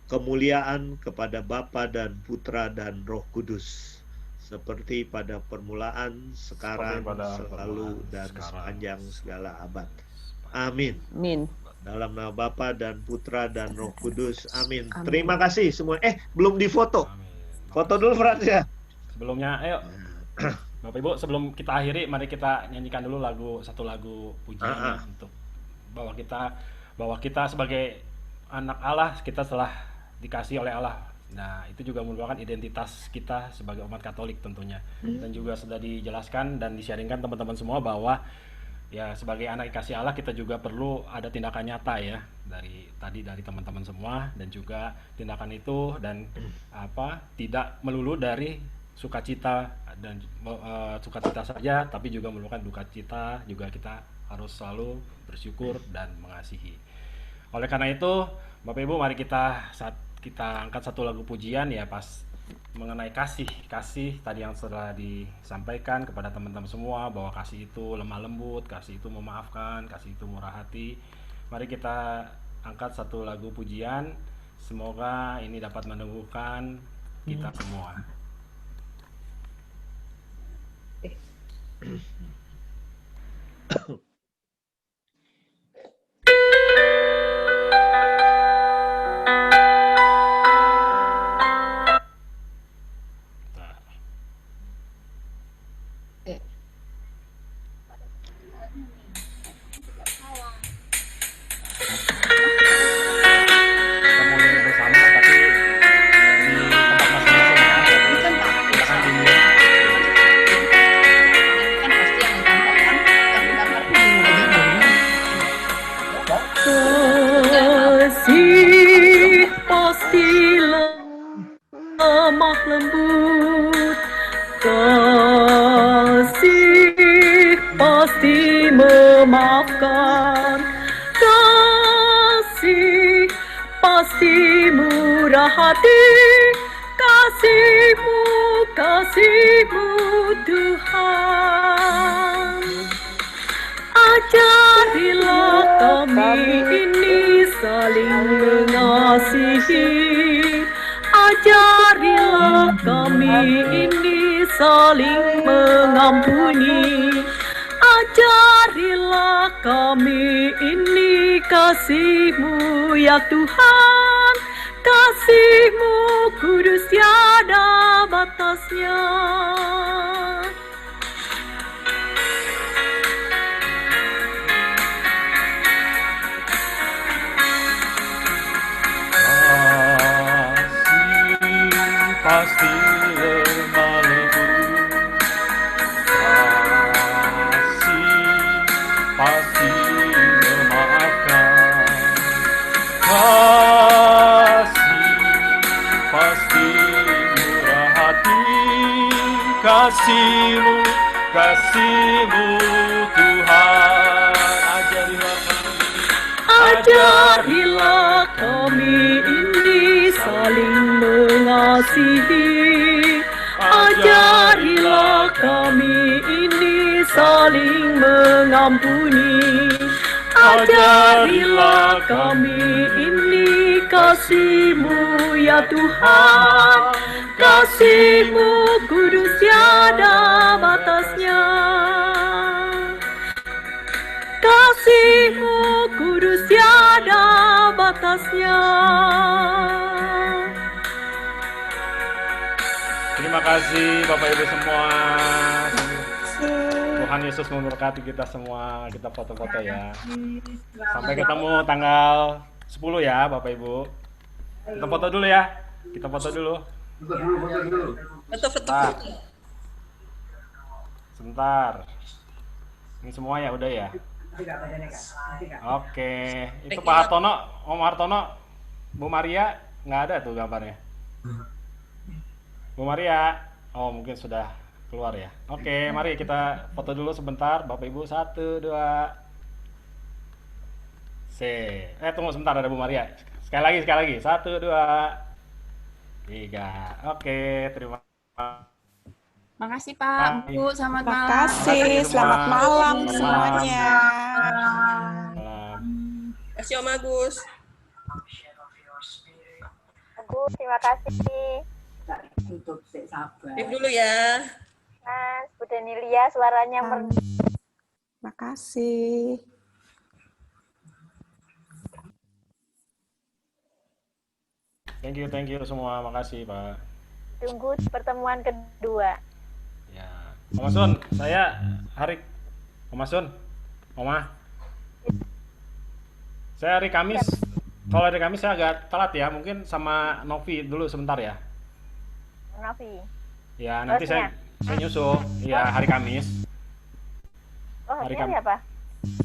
Kemuliaan kepada Bapa dan Putra dan Roh Kudus, seperti pada permulaan, sekarang, selalu, dan sepanjang segala abad. Amin. Amin. Dalam nama Bapa dan Putra dan Roh Kudus. Amin. Terima kasih semua. Belum difoto. Foto dulu Frans ya. Sebelumnya, ayo Bapak Ibu, sebelum kita akhiri, mari kita nyanyikan dulu satu lagu pujian untuk bahwa kita sebagai anak Allah, kita telah dikasih oleh Allah. Nah, itu juga merupakan identitas kita sebagai umat Katolik tentunya. Dan juga sudah dijelaskan dan di-sharingkan teman-teman semua bahwa ya sebagai anak kasih Allah kita juga perlu ada tindakan nyata ya dari teman-teman semua, dan juga tindakan itu dan tidak melulu dari sukacita dan sukacita saja, tapi juga merupakan duka cita, juga kita harus selalu bersyukur dan mengasihi. Oleh karena itu, Bapak Ibu, mari kita angkat satu lagu pujian ya pas mengenai kasih tadi yang telah disampaikan kepada teman-teman semua, bahwa kasih itu lemah lembut, kasih itu memaafkan, kasih itu murah hati. Mari kita angkat satu lagu pujian, semoga ini dapat meneguhkan kita semua. lemah lembut, kasih pasti memaafkan, kasih pasti murah hati, kasih-Mu Tuhan. Ajarilah kami ini saling mengasihi, ajarilah kami ini saling mengampuni, ajarilah kami ini kasih-Mu ya Tuhan, kasih-Mu kudus tiada batasnya. Pasti lemah lembut, kasih pasti memaafkan, kasih pasti murah hati, kasih-Mu Tuhan. Ajarilah kami ini saling mengasihi, mengasihi. Ajarilah kami ini saling mengampuni. Ajarilah kami ini kasih-Mu ya Tuhan. Kasih-Mu kudus tiada batasnya. Kasih-Mu kudus tiada batasnya. Terima kasih Bapak Ibu semua. Tuhan Yesus memberkati kita semua. Kita foto-foto ya. Sampai ketemu tanggal 10 ya Bapak Ibu. Kita foto dulu ya. Kita foto dulu. Foto-foto. Sebentar. Ini semua ya udah ya. Oke. Itu Pak Hartono, Om Hartono, Bu Maria nggak ada tuh gambarnya. Bu Maria, oh mungkin sudah keluar ya. Oke, mari kita foto dulu sebentar, Bapak Ibu. 1, 2. Tunggu sebentar, ada Bu Maria. Sekali lagi. 1, 2, 3. Oke, terima kasih. Makasih Pak, Bu, selamat malam. Terima kasih, selamat malam semuanya. Terima kasih Om Agus. Agus, terima kasih. Tutup, sabar. Tip dulu ya. Mas, Bu Denilia suaranya merdu. Terima kasih. Thank you semua. Makasih, Pak. Tunggu pertemuan kedua. Ya. Om Asun, saya Om Asun, Oma. Saya hari Kamis. Kalau hari Kamis saya agak telat ya, mungkin sama Novi dulu sebentar ya. Novi. Ya, nanti saya nyusul. Ya, hari Kamis. Oh, hari apa?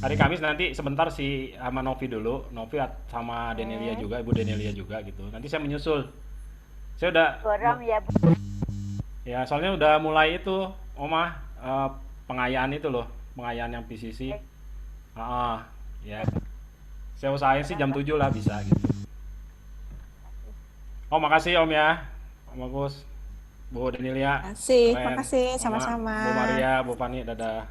Hari Kamis nanti sebentar sama Novi dulu. Novi sama Denelia juga, Ibu Denelia juga gitu. Nanti saya menyusul. Saya udah Borong ya, Bu. Ya, soalnya udah mulai itu, Oma, pengayaan itu loh, pengayaan yang PCC. Ya. Saya usahain sih jam 7 lah bisa gitu. Oh, makasih Om ya. Om Agus, Bu Denelia. Makasih, sama-sama. Bu Maria, Bu Fani, dadah.